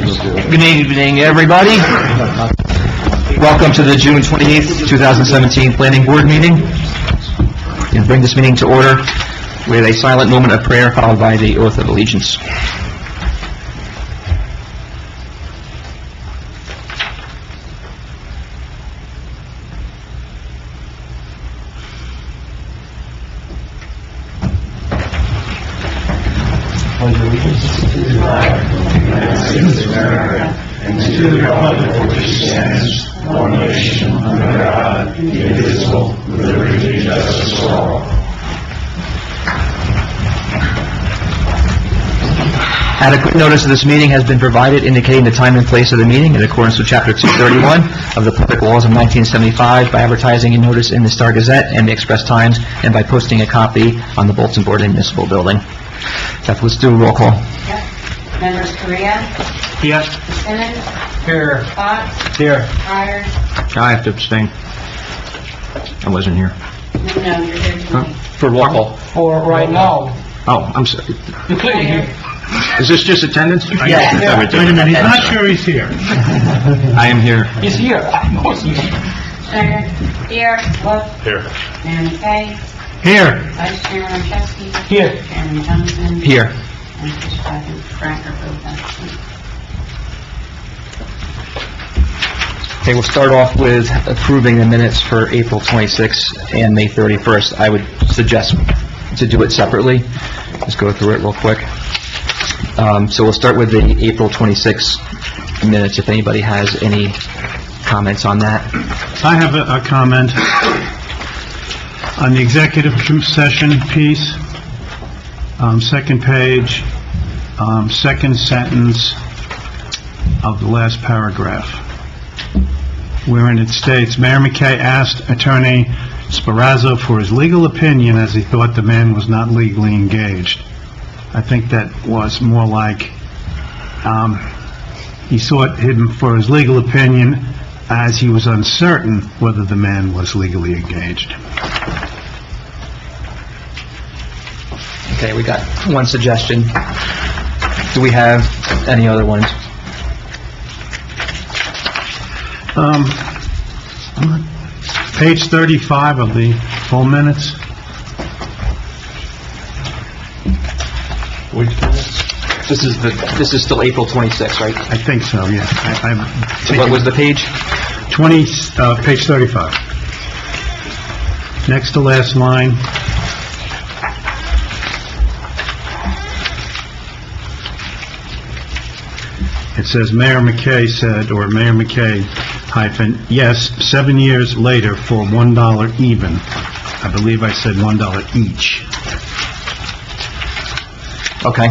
Good evening, everybody. Welcome to the June 28th, 2017 Planning Board meeting. We'll bring this meeting to order with a silent moment of prayer followed by the oath of allegiance. To the flag of the United States of America and to the republic for which it stands, one nation, under God, indivisible, with liberty and justice for all. Adequate notice of this meeting has been provided indicating the time and place of the meeting in accordance with Chapter 231 of the Public Laws of 1975 by advertising a notice in the Star Gazette and the Express Times and by posting a copy on the bulletin board in the municipal building. Jeff, let's do a roll call. Members Korea, Yes. Simmons, Here. Fox, Here. Pryor. I have to abstain. I wasn't here. No, you're here tonight. For roll call. For right now. Oh, I'm sorry. You couldn't hear. Is this just attendance? Yeah. Wait a minute, He's not sure he's here. I am here. He's here. I know he's here. Schneider. Here. Wolf. Here. Mayor McKay. Here. Vice Chairman Chesky. Here. Chairman Johnson. Here. And Fish Franker, both absent. Okay, we'll start off with approving the minutes for April 26th and May 31st. I would suggest to do it separately. Just go through it real quick. So we'll start with the April 26th minutes, if anybody has any comments on that. I have a comment on the executive session piece, second page, second sentence of the last paragraph, wherein it states, Mayor McKay asked Attorney Sparazzo for his legal opinion as he thought the man was not legally engaged. I think that was more like he sought him for his legal opinion as he was uncertain whether the man was legally engaged. Okay, we got one suggestion. Do we have any other ones? Page 35 of the full minutes. Which minutes? This is still April 26th, right? I think so, yeah. What was the page? Page 35. Next to last line. It says, Mayor McKay said, or Mayor McKay, hyphen, yes, 7 years later for $1 even. I believe I said $1 each. Okay.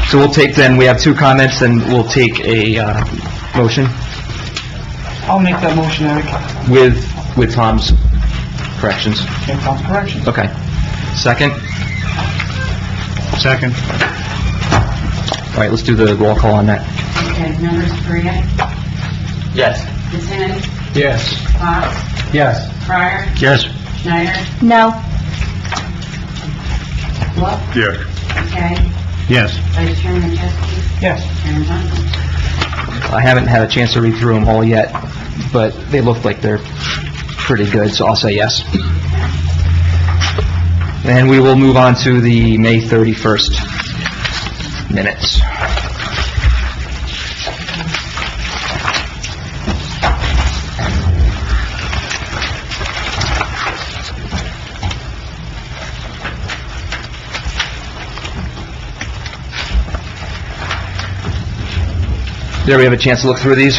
So we'll take then, we have two comments, and we'll take a motion I'll make that motion, Eric. with Tom's corrections. And Tom's correction. Okay. Second? Second. All right, let's do the roll call on that. Okay, members Korea, Yes. Simmons, Yes. Fox, Yes. Pryor, Yes. Schneider, No. Wolf, Here. McKay, Yes. Vice Chairman Chesky, Yes. Chairman Johnson. I haven't had a chance to read through them all yet, but they look like they're pretty good, so I'll say yes. And we will move on to the May 31st minutes. Did we have a chance to look through these?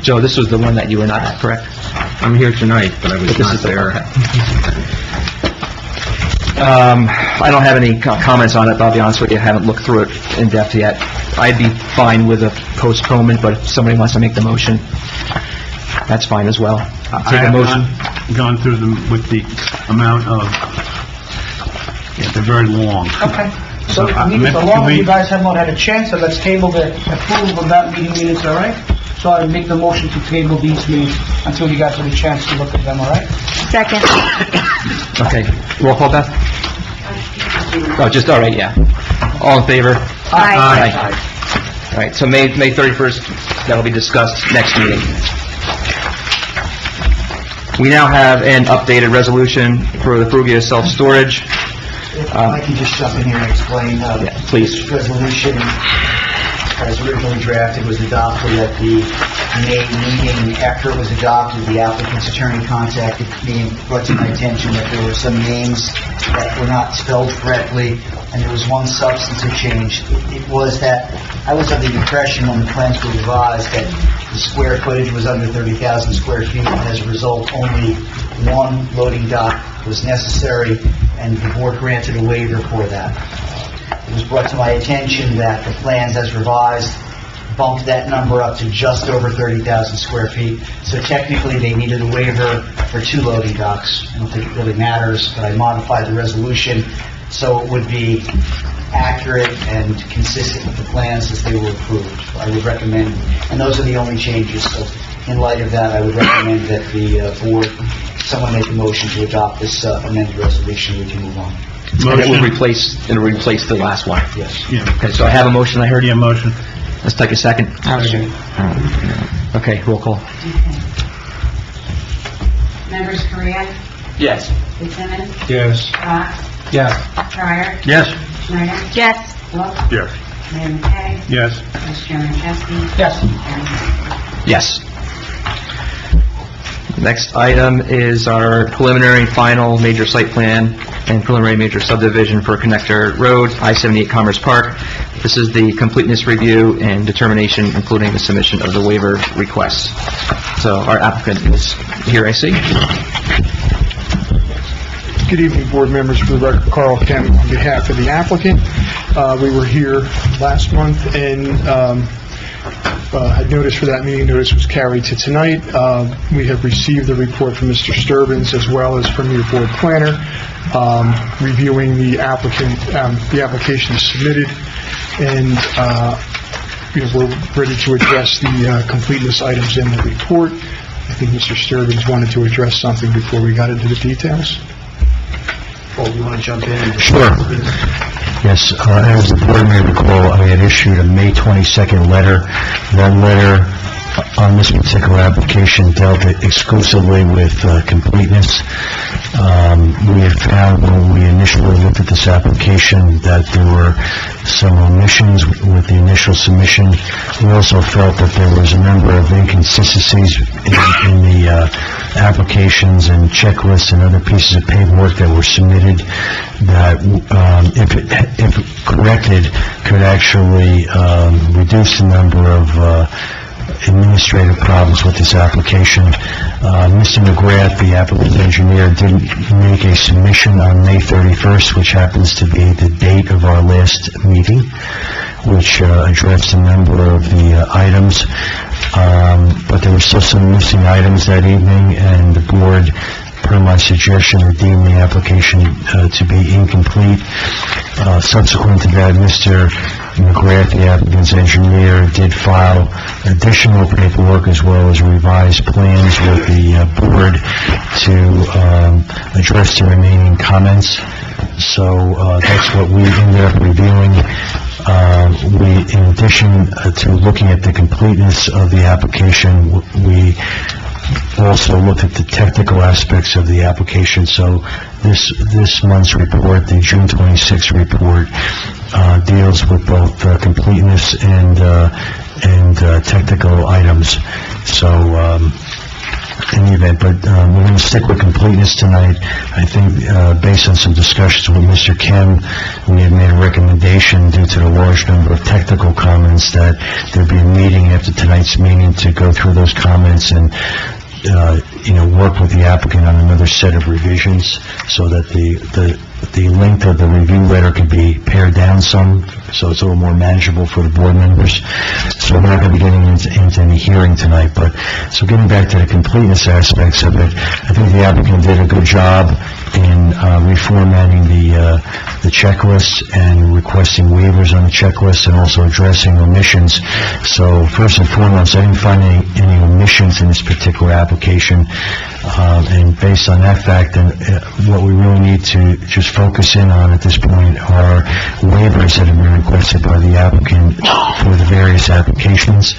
Joe, this was the one that you were not at, correct? I'm here tonight, but I was But this not is the there. one. I don't have any comments on it, but I'll be honest with you, I haven't looked through it in depth yet. I'd be fine with a postponement, but if somebody wants to make the motion, that's fine as well. I Take a have motion. not gone through them with the amount of, they're very long. Okay. So, Can as long as we- you guys have not had a chance, so let's table the approval of that meeting minutes, all right? So I make the motion to table these meetings until you guys have a chance to look at them, all right? Second. Okay, roll call, Beth? Oh, just, all right, yeah. All in favor? Aye. All right, so May 31st, that'll be discussed next meeting. We now have an updated resolution for the Perugia self-storage. If I can just jump in here and explain, Please. this resolution, as originally drafted, was adopted at the May meeting. After it was adopted, the applicant's attorney contacted me and brought to my attention that there were some names that were not spelled correctly, and there was one substantive change. It was that I was under the impression when the plans were revised that the square footage was under 30,000 square feet, and as a result, only one loading dock was necessary, and the board granted a waiver for that. It was brought to my attention that the plans as revised bumped that number up to just over 30,000 square feet, so technically they needed a waiver for 2 loading docks. I don't think it really matters, but I modified the resolution so it would be accurate and consistent with the plans as they were approved. I would recommend, and those are the only changes, so in light of that, I would recommend that the board, someone make a motion to adopt this amended resolution, we can move on. And it will replace the last one. Yes. Yeah, Okay, so I have a motion, I heard you. yeah, motion. Let's take a second. Okay, roll call. Members Korea, Yes. Fitzsimmons, Yes. Fox, Yes. Pryor, Yes. Schneider, Yes. Wolf, Yes. Mayor McKay, Yes. Vice Chairman Chesky. Yes. Yes. Next item is our preliminary and final major site plan and preliminary major subdivision for Connector Road, I-78 Commerce Park. This is the completeness review and determination, including the submission of the waiver requests. So our applicant is here, I see. Good evening, board members. For the record, Carl Kemp on behalf of the applicant. We were here last month and had notice for that meeting. Notice was carried to tonight. We have received the report from Mr. Sturbins as well as from your board planner, reviewing the application submitted, and we're ready to address the completeness items in the report. I think Mr. Sturbins wanted to address something before we got into the details. Paul, do you want to jump in? Sure. Yes, as the board may recall, I had issued a May 22nd letter. That letter on this particular application dealt exclusively with completeness. We had found when we initially looked at this application that there were some omissions with the initial submission. We also felt that there was a number of inconsistencies in the applications and checklists and other pieces of paperwork that were submitted that, if corrected, could actually reduce the number of administrative problems with this application. Mr. McGrath, the applicant engineer, did make a submission on May 31st, which happens to be the date of our last meeting, which addressed a number of the items. But there were still some missing items that evening, and the board, per my suggestion, deemed the application to be incomplete. Subsequent to that, Mr. McGrath, the applicant's engineer, did file additional paperwork as well as revised plans with the board to address the remaining comments. So that's what we ended up reviewing. In addition to looking at the completeness of the application, we also looked at the technical aspects of the application. So this month's report, the June 26th report, deals with both completeness and technical items. So in the event, but we're going to stick with completeness tonight. I think based on some discussions with Mr. Kim, we had made a recommendation due to the large number of technical comments that there'd be a meeting after tonight's meeting to go through those comments and work with the applicant on another set of revisions so that the the length of the review letter could be pared down some, so it's a little more manageable for the board members. So we're not going to be getting into any hearing tonight, but, so getting back to the completeness aspects of it, I think the applicant did a good job in reformatting the checklist and requesting waivers on the checklist and also addressing omissions. So first and foremost, I didn't find any omissions in this particular application. And based on that fact, then what we really need to just focus in on at this point are waivers that have been requested by the applicant for the various applications.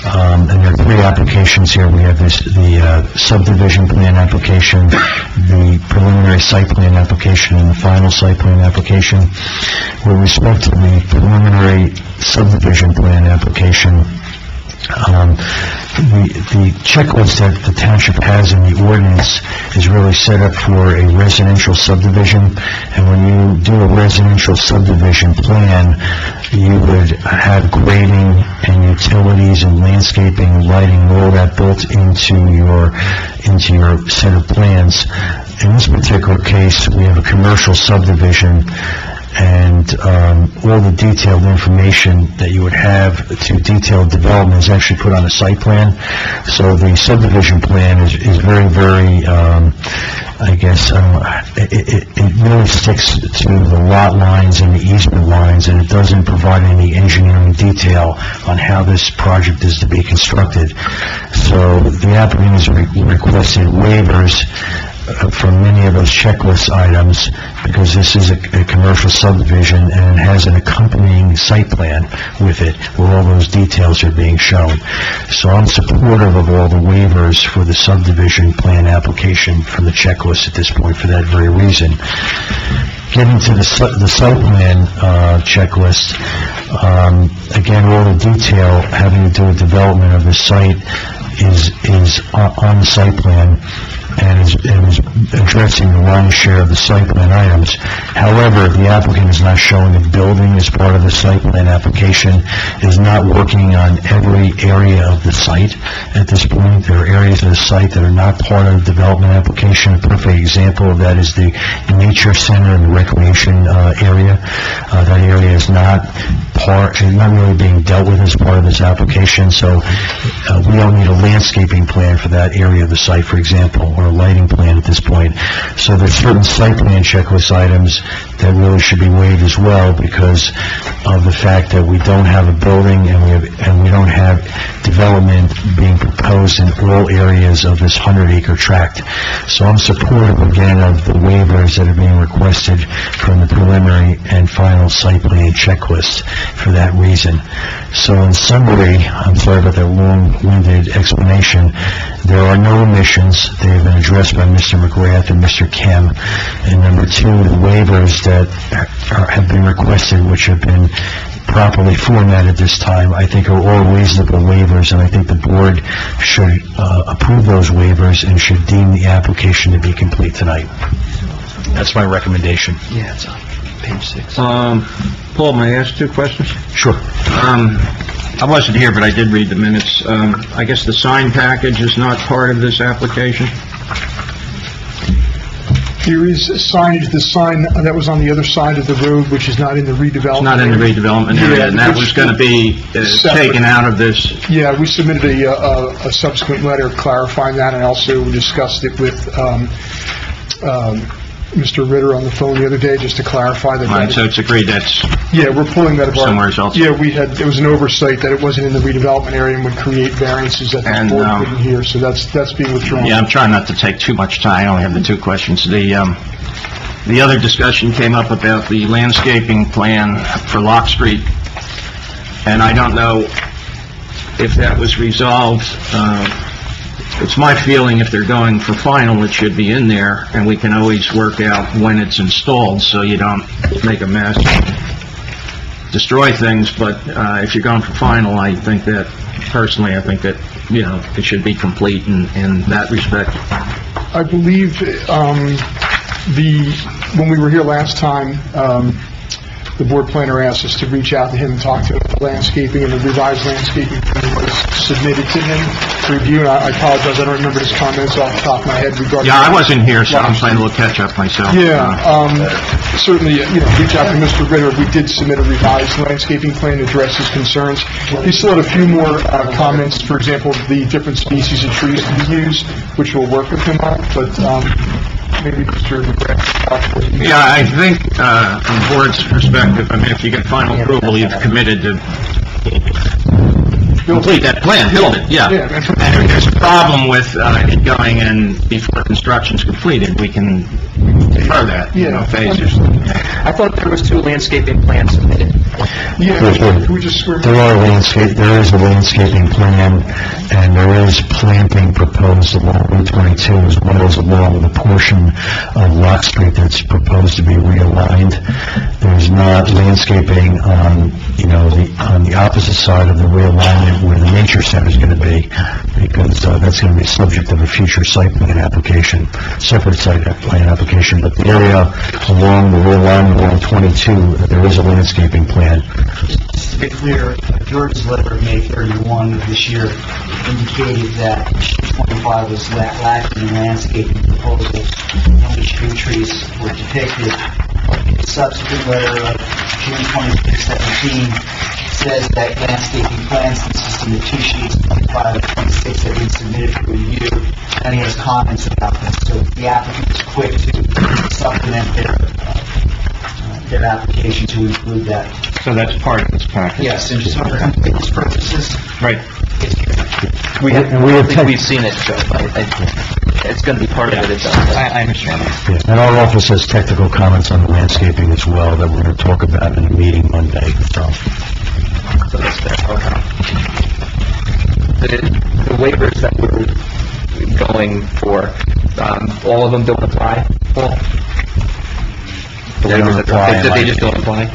And there are three applications here. We have the subdivision plan application, the preliminary site plan application, and the final site plan application. With respect to the preliminary subdivision plan application, the checklist that the township has in the ordinance is really set up for a residential subdivision, and when you do a residential subdivision plan, you would have grading and utilities and landscaping and lighting, all that built into your set of plans. In this particular case, we have a commercial subdivision, and all the detailed information that you would have to detailed development is actually put on a site plan. So the subdivision plan is very, very, I guess, it really sticks to the lot lines and the easement lines, and it doesn't provide any engineering detail on how this project is to be constructed. So the applicant has requested waivers from many of those checklist items, because this is a commercial subdivision and it has an accompanying site plan with it where all those details are being shown. So I'm supportive of all the waivers for the subdivision plan application from the checklist at this point for that very reason. Getting to the site plan checklist, again, all the detail having to do with development of the site is on the site plan, and is addressing the lion's share of the site plan items. However, the applicant is not showing a building as part of the site plan application, is not working on every area of the site at this point. There are areas of the site that are not part of the development application. A perfect example of that is the nature center and the recreation area. That area is not really being dealt with as part of this application, so we don't need a landscaping plan for that area of the site, for example, or a lighting plan at this point. So there's certain site plan checklist items that really should be waived as well, because of the fact that we don't have a building and we don't have development being proposed in all areas of this 100-acre tract. So I'm supportive again of the waivers that are being requested from the preliminary and final site plan checklist for that reason. So in summary, I'm sorry about that long-winded explanation, there are no omissions. They have been addressed by Mr. McGrath and Mr. Kim. And number two, the waivers that have been requested, which have been properly formatted this time, I think are all reasonable waivers, and I think the board should approve those waivers and should deem the application to be complete tonight. That's my recommendation. Yeah, it's on page 6. Paul, may I ask two questions? Sure. I wasn't here, but I did read the minutes. I guess the sign package is not part of this application? There is signage, the sign that was on the other side of the road, which is not in the redevelopment. It's not in the redevelopment area, and that was going to be taken out of this? Yeah, we submitted a subsequent letter clarifying that, and also discussed it with Mr. Ritter on the phone the other day, just to clarify that. Right, so it's agreed that's Yeah, we're pulling that apart. somewhere else? Yeah, it was an oversight that it wasn't in the redevelopment area and would create variances that the board couldn't hear, so that's being withdrawn. Yeah, I'm trying not to take too much time. I only have the two questions. The other discussion came up about the landscaping plan for Lock Street, and I don't know if that was resolved. It's my feeling if they're going for final, it should be in there, and we can always work out when it's installed, so you don't make a mess, destroy things, but if you're going for final, I think that, personally, I think that, it should be complete in that respect. I believe when we were here last time, the board planner asked us to reach out to him and talk to him about the landscaping, and the revised landscaping plan was submitted to him to review, and I apologize, I don't remember his comments off the top of my head regarding... Yeah, I wasn't here, so I'm playing a little catch-up myself. Certainly, reach out to Mr. Ritter. We did submit a revised landscaping plan to address his concerns. He still had a few more comments, for example, the different species of trees to be used, which we'll work with him on, but maybe Mr. McGrath. Yeah, I think, from the board's perspective, I mean, if you get final approval, you've committed to complete that plan, build it, yeah. And if there's a problem with it going in before construction's completed, we can defer that, phases. I thought there was 2 landscaping plans submitted. Can we just swear? There is a landscaping plan, and there is planting proposed along Route 22, as well as along the portion of Lot Street that's proposed to be realigned. There's not landscaping on, on the opposite side of the realignment where the nature center is going to be, because that's going to be subject of a future site plan application, separate site plan application. But the area along the realignment along 22, there is a landscaping plan. Just to be clear, George's letter of May 31 of this year indicated that sheet 25 was lacking in landscaping proposals, and which tree trees were depicted. The subsequent letter of June 26, 17 says that landscaping plans consisting of 2 sheets, 25 and 26, have been submitted for review, and he has comments about them. So the applicant is quick to supplement their application to include that. So that's part of this package? Yes, and just for completeness purposes. Right. I think we've seen it, Joe. It's going to be part of it, I understand that. Yeah, and our office has technical comments on the landscaping as well that we're going to talk about in a meeting Monday, so. So that's fair. The waivers that we're going for, all of them don't apply? They don't apply. They just don't apply?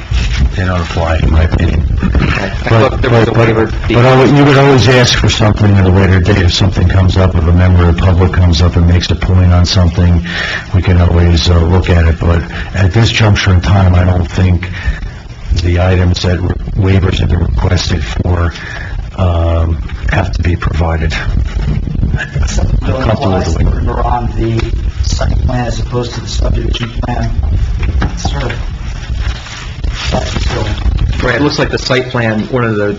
They don't apply, in my opinion. I thought there was a waiver. But you would always ask for something at a later date. If something comes up, if a member of the public comes up and makes a point on something, we can always look at it. But at this juncture in time, I don't think the items that waivers have been requested for have to be provided. I'm comfortable with the waiver. We're on the site plan as opposed to the subdivision plan. Sort of. Right, it looks like the site plan, one of the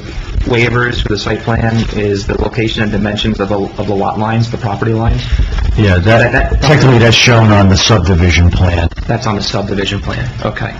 waivers for the site plan is the location and dimensions of the lot lines, the property lines. Yeah, technically that's shown on the subdivision plan. That's on the subdivision plan, okay.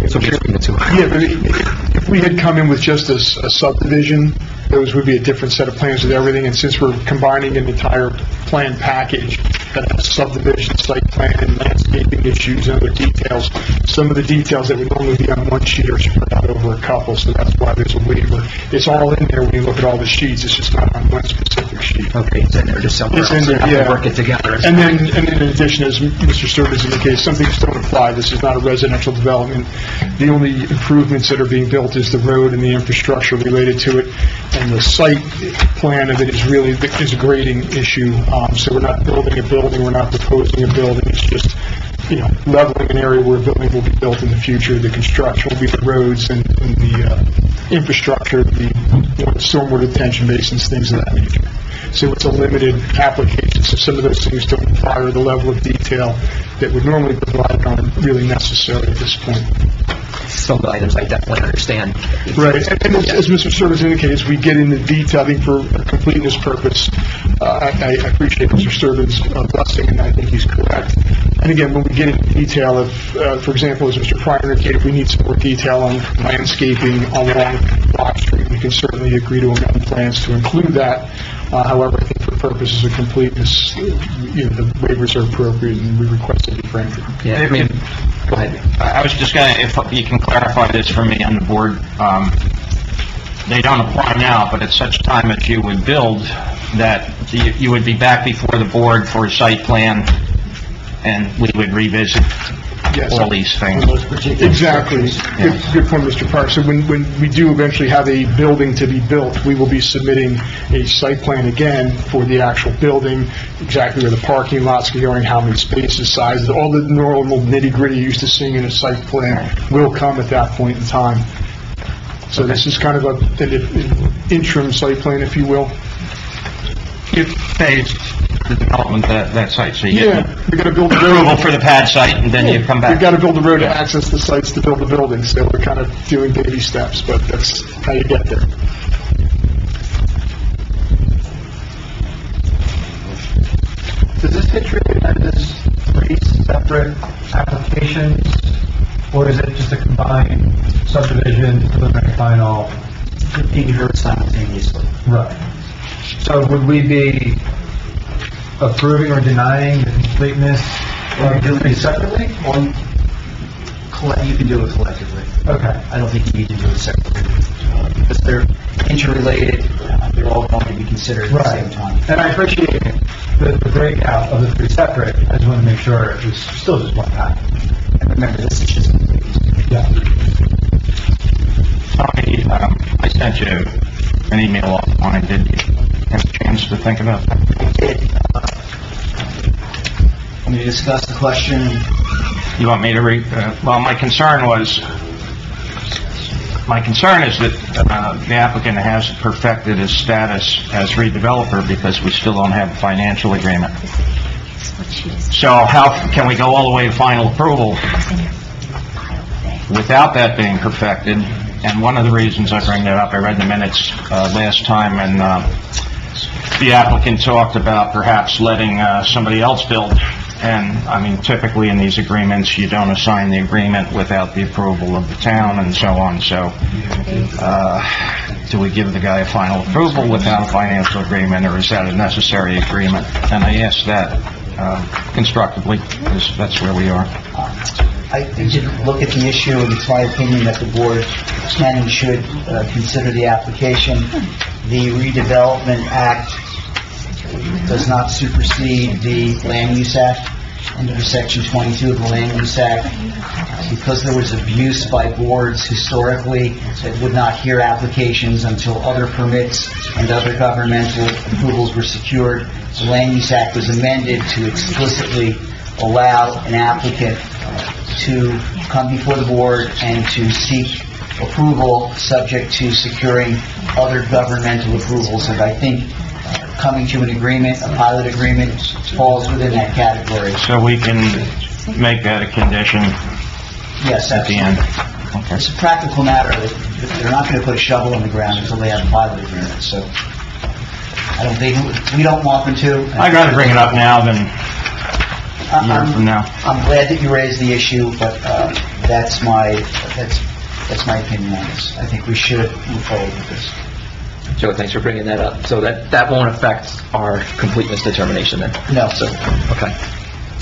So between the two. Yeah, but if we had come in with just a subdivision, those would be a different set of plans with everything, and since we're combining an entire plan package that has subdivision, site plan, and landscaping issues and other details, some of the details that would normally be on one sheet are spread out over a couple, so that's why there's a waiver. It's all in there when you look at all the sheets, it's just not on one specific sheet. Okay, it's in there, just somewhere else. It's in there, yeah. Work it together. And then in addition, as Mr. Sturman indicated, some things don't apply. This is not a residential development. The only improvements that are being built is the road and the infrastructure related to it, and the site plan of it is really a grading issue. So we're not building a building, we're not proposing a building. It's just, leveling an area where a building will be built in the future. The construction will be the roads and the infrastructure, the stormwater detention basins, things of that nature. So it's a limited application, so some of those things don't require the level of detail that would normally be provided aren't really necessary at this point. Some items I definitely understand. Right, and as Mr. Sturman indicated, as we get into detail, I think for completeness purpose, I appreciate Mr. Sturman's blessing, and I think he's correct. And again, when we get into detail, if, for example, as Mr. Pryor indicated, if we need some more detail on landscaping along Block Street, we can certainly agree to amend plans to include that. However, I think for purposes of completeness, the waivers are appropriate, and we request it be granted. Yeah, I mean, go ahead. I was just going to, if you can clarify this for me on the board, they don't apply now, but at such time as you would build, that you would be back before the board for a site plan, and we would revisit Yes. all these things. Exactly. Good point, Mr. Park. So when we do eventually have a building to be built, we will be submitting a site plan again for the actual building, exactly where the parking lots are going, how many spaces, sizes, all the normal nitty-gritty you used to seeing in a site plan will come at that point in time. So this is kind of an interim site plan, if you will. You phased the development of that site, so you Yeah, get we gotta build the approval road. for the pad site, and then you come We've back. gotta build the road to access the sites to build the building, so we're kind of doing baby steps, but that's how you get there. Does this get treated as 3 separate applications, or is it just a combined subdivision, preliminary, final? Being heard simultaneously. Right. So would we be approving or denying the completeness of the 3 separately? Or you can do it collectively. Okay. I don't think you need to do it separately, because they're interrelated, they're all going to be considered at the same time. And I appreciate the breakout of the 3 separate. I just want to make sure it was still just one time. And remember, this is just complete. Yeah. Tony, I sent you an email offline. Did you have a chance to think about that? When we discuss the question, You want me to read? Well, my concern is that the applicant has perfected his status as redeveloper because we still don't have a financial agreement. So how can we go all the way to final approval without that being perfected? And one of the reasons I bring that up, I read the minutes last time, and the applicant talked about perhaps letting somebody else build. And, I mean, typically in these agreements, you don't assign the agreement without the approval of the town and so on. So, do we give the guy a final approval without a financial agreement, or is that a necessary agreement? And I asked that constructively, because that's where we are. I did look at the issue, and it's my opinion that the board can and should consider the application. The Redevelopment Act does not supersede the Land Use Act under Section 22 of the Land Use Act. Because there was abuse by boards historically that would not hear applications until other permits and other governmental approvals were secured, the Land Use Act was amended to explicitly allow an applicant to come before the board and to seek approval subject to securing other governmental approvals. And I think coming to an agreement, a pilot agreement, falls within that category. So we can make that a condition Yes, at the end. Okay. It's a practical matter. They're not going to put a shovel in the ground until they have a pilot agreement, so I don't think, we don't want them to. I'd rather bring it up now than a year from now. I'm glad that you raised the issue, but that's my opinion on this. I think we should move forward with this. Joe, thanks for bringing that up. So that won't affect our completeness determination then? No, So, okay.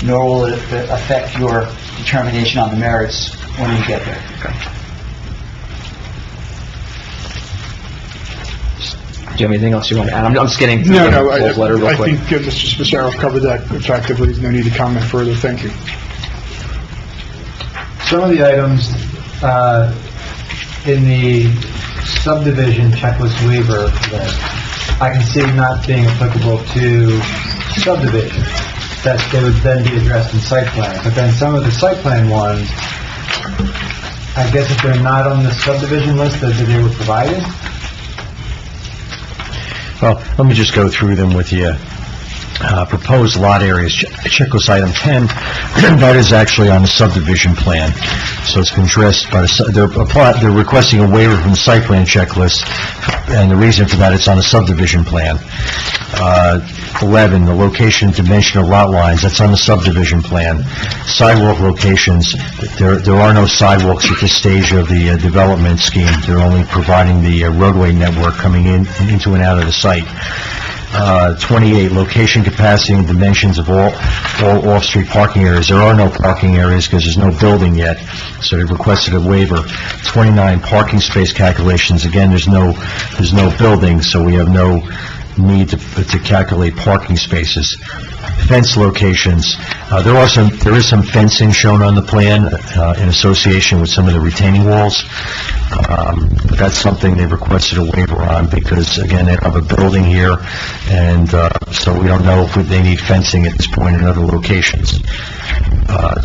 nor will it affect your determination on the merits when we get there. Do you have anything else you want to add? I'm just getting through No, the whole letter real I quick. think Mr. Spicero covered that effectively. There's no need to comment further. Thank you. Some of the items in the subdivision checklist waiver that I can see not being applicable to subdivision, that they would then be addressed in site plan. But then some of the site plan ones, I guess if they're not on the subdivision list that they were provided, Well, let me just go through them with you. Proposed lot areas, checklist item 10, that is actually on the subdivision plan. So it's been addressed by they're requesting a waiver from the site plan checklist, and the reason for that, it's on the subdivision plan. 11, the location and dimension of lot lines, that's on the subdivision plan. Sidewalk locations, there are no sidewalks at this stage of the development scheme. They're only providing the roadway network coming into and out of the site. 28, location, capacity, and dimensions of all off-street parking areas. There are no parking areas because there's no building yet, so they've requested a waiver. 29, parking space calculations. Again, there's no building, so we have no need to calculate parking spaces. Fence locations, there is some fencing shown on the plan in association with some of the retaining walls. But that's something they've requested a waiver on because, again, they have a building here, and so we don't know if they need fencing at this point in other locations.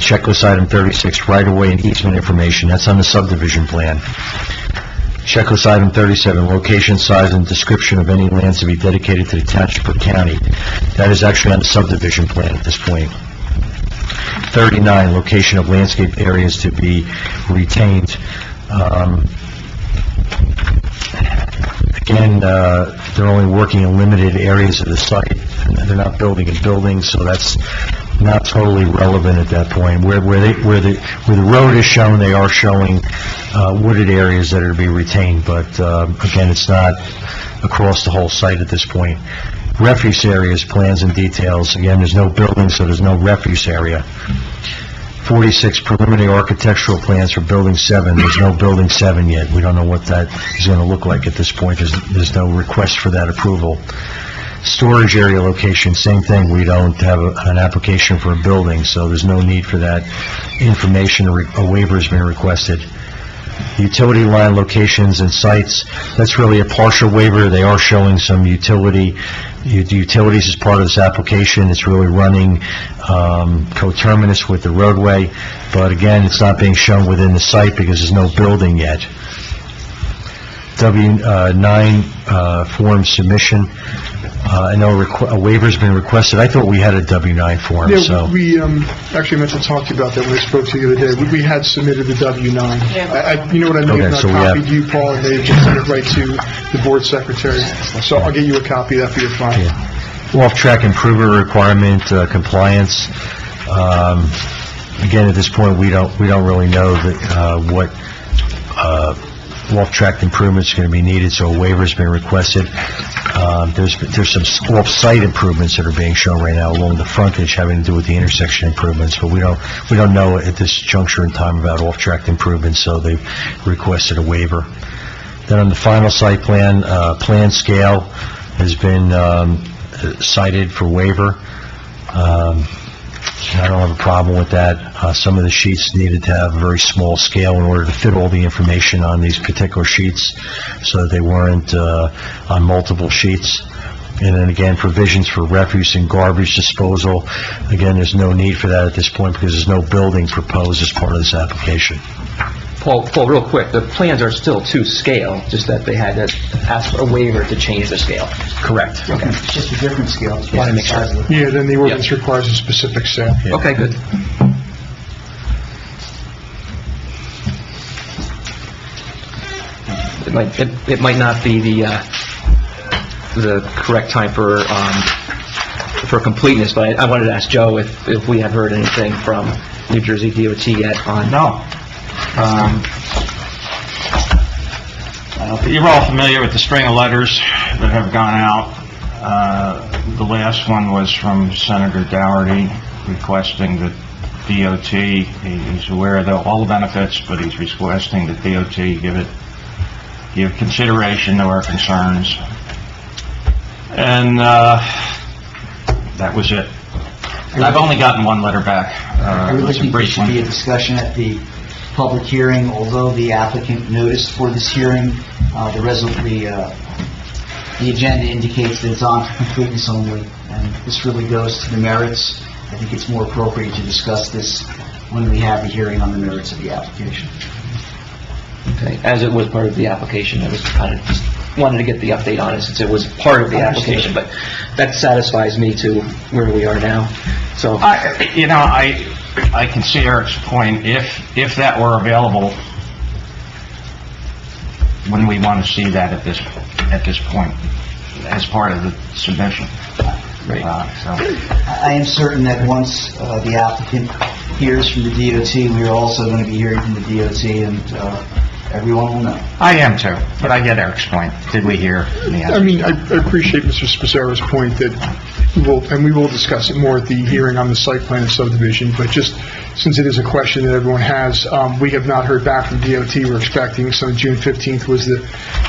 Checklist item 36, right-of-way and easement information, that's on the subdivision plan. Checklist item 37, location, size, and description of any lands to be dedicated to the township or county. That is actually on the subdivision plan at this point. 39, location of landscape areas to be retained. Again, they're only working in limited areas of the site, and they're not building a building, so that's not totally relevant at that point. Where the road is shown, they are showing wooded areas that are to be retained, but again, it's not across the whole site at this point. Refuse areas, plans and details. Again, there's no building, so there's no refuse area. 46, preliminary architectural plans for Building 7. There's no Building 7 yet. We don't know what that is going to look like at this point. There's no request for that approval. Storage area location, same thing. We don't have an application for a building, so there's no need for that information. A waiver has been requested. Utility line locations and sites, that's really a partial waiver. They are showing some utilities as part of this application. It's really running coterminous with the roadway, but again, it's not being shown within the site because there's no building yet. W-9 form submission. I know a waiver's been requested. I thought we had a W-9 form, so... Yeah, we actually meant to talk to you about that when we spoke to you the other day. We had submitted the W-9. You know what I mean? Okay, so we copied have- you, Paul, and they just sent it right to the board secretary. So I'll get you a copy of that for your file. Yeah. Off-track improvement requirement, compliance. Again, at this point, we don't really know that, what, off-track improvements are going to be needed, so a waiver's been requested. There's some off-site improvements that are being shown right now along the frontage having to do with the intersection improvements, but we don't know at this juncture in time about off-track improvements, so they've requested a waiver. Then on the final site plan, plan scale has been cited for waiver. I don't have a problem with that. Some of the sheets needed to have a very small scale in order to fit all the information on these particular sheets, so that they weren't on multiple sheets. And then again, provisions for refuse and garbage disposal. Again, there's no need for that at this point because there's no building proposed as part of this application. Paul, real quick, the plans are still to scale, just that they had to ask for a waiver to change the scale. Correct. Okay. It's just a different scale. It's Wanna make sure. the size of the- Yeah, then the ordinance requires a specific sale. Yeah. Okay, good. It might not be the correct time for completeness, but I wanted to ask Joe if we have heard anything from New Jersey DOT yet on... No. You're all familiar with the string of letters that have gone out. The last one was from Senator Dougherty requesting that DOT, he's aware of all the benefits, but he's requesting that DOT give consideration to our concerns. And that was it. I've only gotten one letter back. I really It's a think there brief should be a one. discussion at the public hearing, although the applicant noticed for this hearing, the agenda indicates that it's on for completeness only, and this really goes to the merits. I think it's more appropriate to discuss this when we have the hearing on the merits of the application. Okay, as it was part of the application, I was kind of just wanted to get the update on it since it was part of the application, but that satisfies me to where we are now, so... I can see Eric's point. If that were available, wouldn't we want to see that at this point as part of the submission? Right. I am certain that once the applicant hears from the DOT, we are also going to be hearing from the DOT, and everyone will know. I am too, but I get Eric's point. Did we hear? I mean, I appreciate Mr. Spacero's point that we will discuss it more at the hearing on the site plan and subdivision, but just since it is a question that everyone has, we have not heard back from DOT. We're expecting, so June 15th was the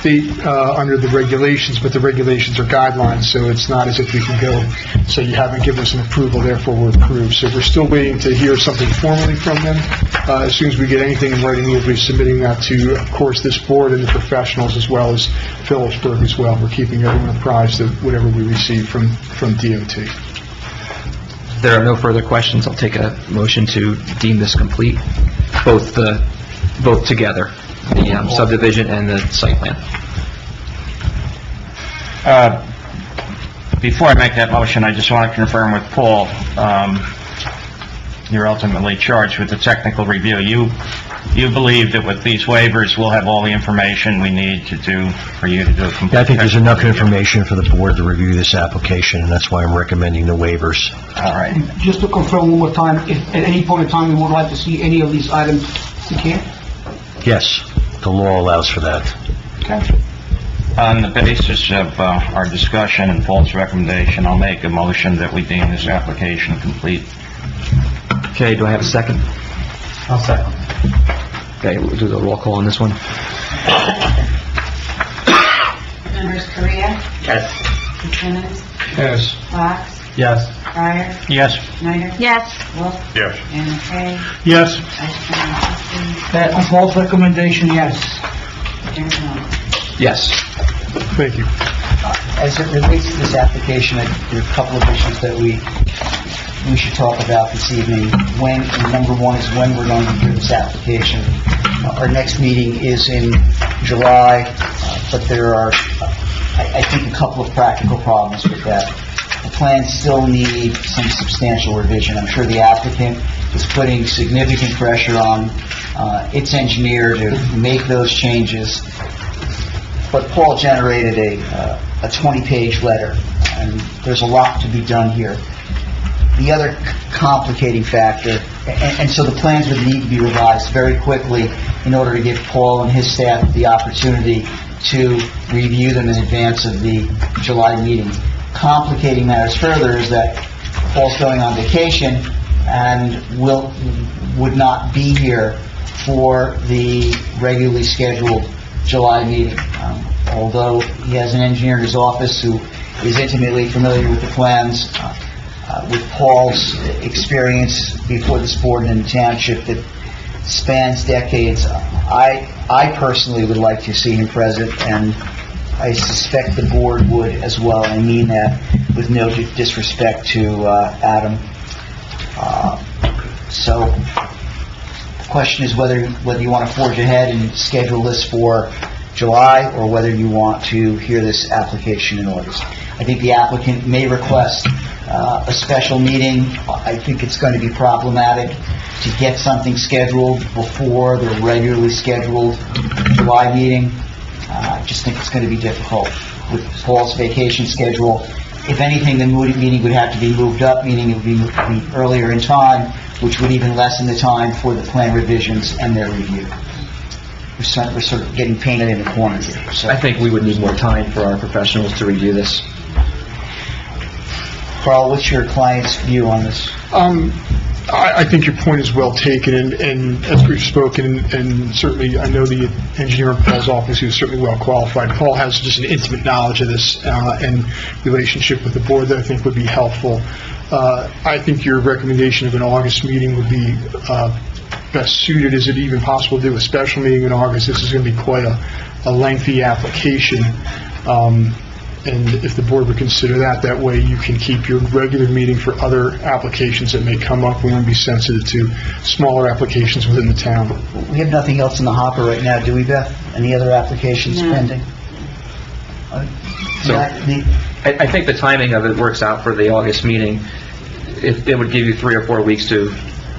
date under the regulations, but the regulations are guidelines, so it's not as if we can go say you haven't given us an approval, therefore we're approved. So we're still waiting to hear something formally from them. As soon as we get anything in writing, we'll be submitting that to, of course, this board and the professionals, as well as Phillipsburg as well. We're keeping everyone apprised of whatever we receive from DOT. If there are no further questions, I'll take a motion to deem this complete, both together, the subdivision and the site plan. Before I make that motion, I just want to confirm with Paul, you're ultimately charged with the technical review. You believe that with these waivers, we'll have all the information we need for you to do a complete... I think there's enough information for the board to review this application, and that's why I'm recommending the waivers. All right. Just to confirm one more time, if at any point in time we would like to see any of these items, we can? Yes, the law allows for that. Okay. On the basis of our discussion and Paul's recommendation, I'll make a motion that we deem this application complete. Okay, do I have a second? I'll second. Okay, we'll do the roll call on this one. Members Korea, Yes. Simmons, Yes. Fox, Yes. Pryor, Yes. Snyder, Yes. Wolf, Yes. and McKay, Yes. Vice Chairman Chesky, That, on Paul's recommendation, yes. Chairman Moore. Yes. Thank you. As it relates to this application, there are a couple of issues that we should talk about this evening. Number one is when we're going to hear this application. Our next meeting is in July, but there are, I think, a couple of practical problems with that. The plans still need some substantial revision. I'm sure the applicant is putting significant pressure on its engineer to make those changes. But Paul generated a 20-page letter, and there's a lot to be done here. The other complicating factor, and so the plans would need to be revised very quickly in order to give Paul and his staff the opportunity to review them in advance of the July meeting. Complicating matters further is that Paul's going on vacation and would not be here for the regularly scheduled July meeting. Although he has an engineer in his office who is intimately familiar with the plans, with Paul's experience before this board and in the township that spans decades, I personally would like to see him present, and I suspect the board would as well. I mean that with no disrespect to Adam. So the question is whether you want to forge ahead and schedule this for July, or whether you want to hear this application in August. I think the applicant may request a special meeting. I think it's going to be problematic to get something scheduled before the regularly scheduled July meeting. I just think it's going to be difficult with Paul's vacation schedule. If anything, the meeting would have to be moved up, meaning it would be earlier in time, which would even lessen the time for the plan revisions and their review. We're sort of getting painted in a corner here. So, I think we would need more time for our professionals to review this. Carl, what's your client's view on this? I think your point is well taken, and as we've spoken, and certainly I know the engineer in Paul's office, who's certainly well qualified. Paul has just an intimate knowledge of this and relationship with the board that I think would be helpful. I think your recommendation of an August meeting would be best suited. Is it even possible to do a special meeting in August? This is going to be quite a lengthy application. And if the board would consider that way you can keep your regular meeting for other applications that may come up. We want to be sensitive to smaller applications within the town. We have nothing else in the hopper right now, do we, Beth? Any other applications No. pending? So, I think the timing of it works out for the August meeting. It would give you 3 or 4 weeks to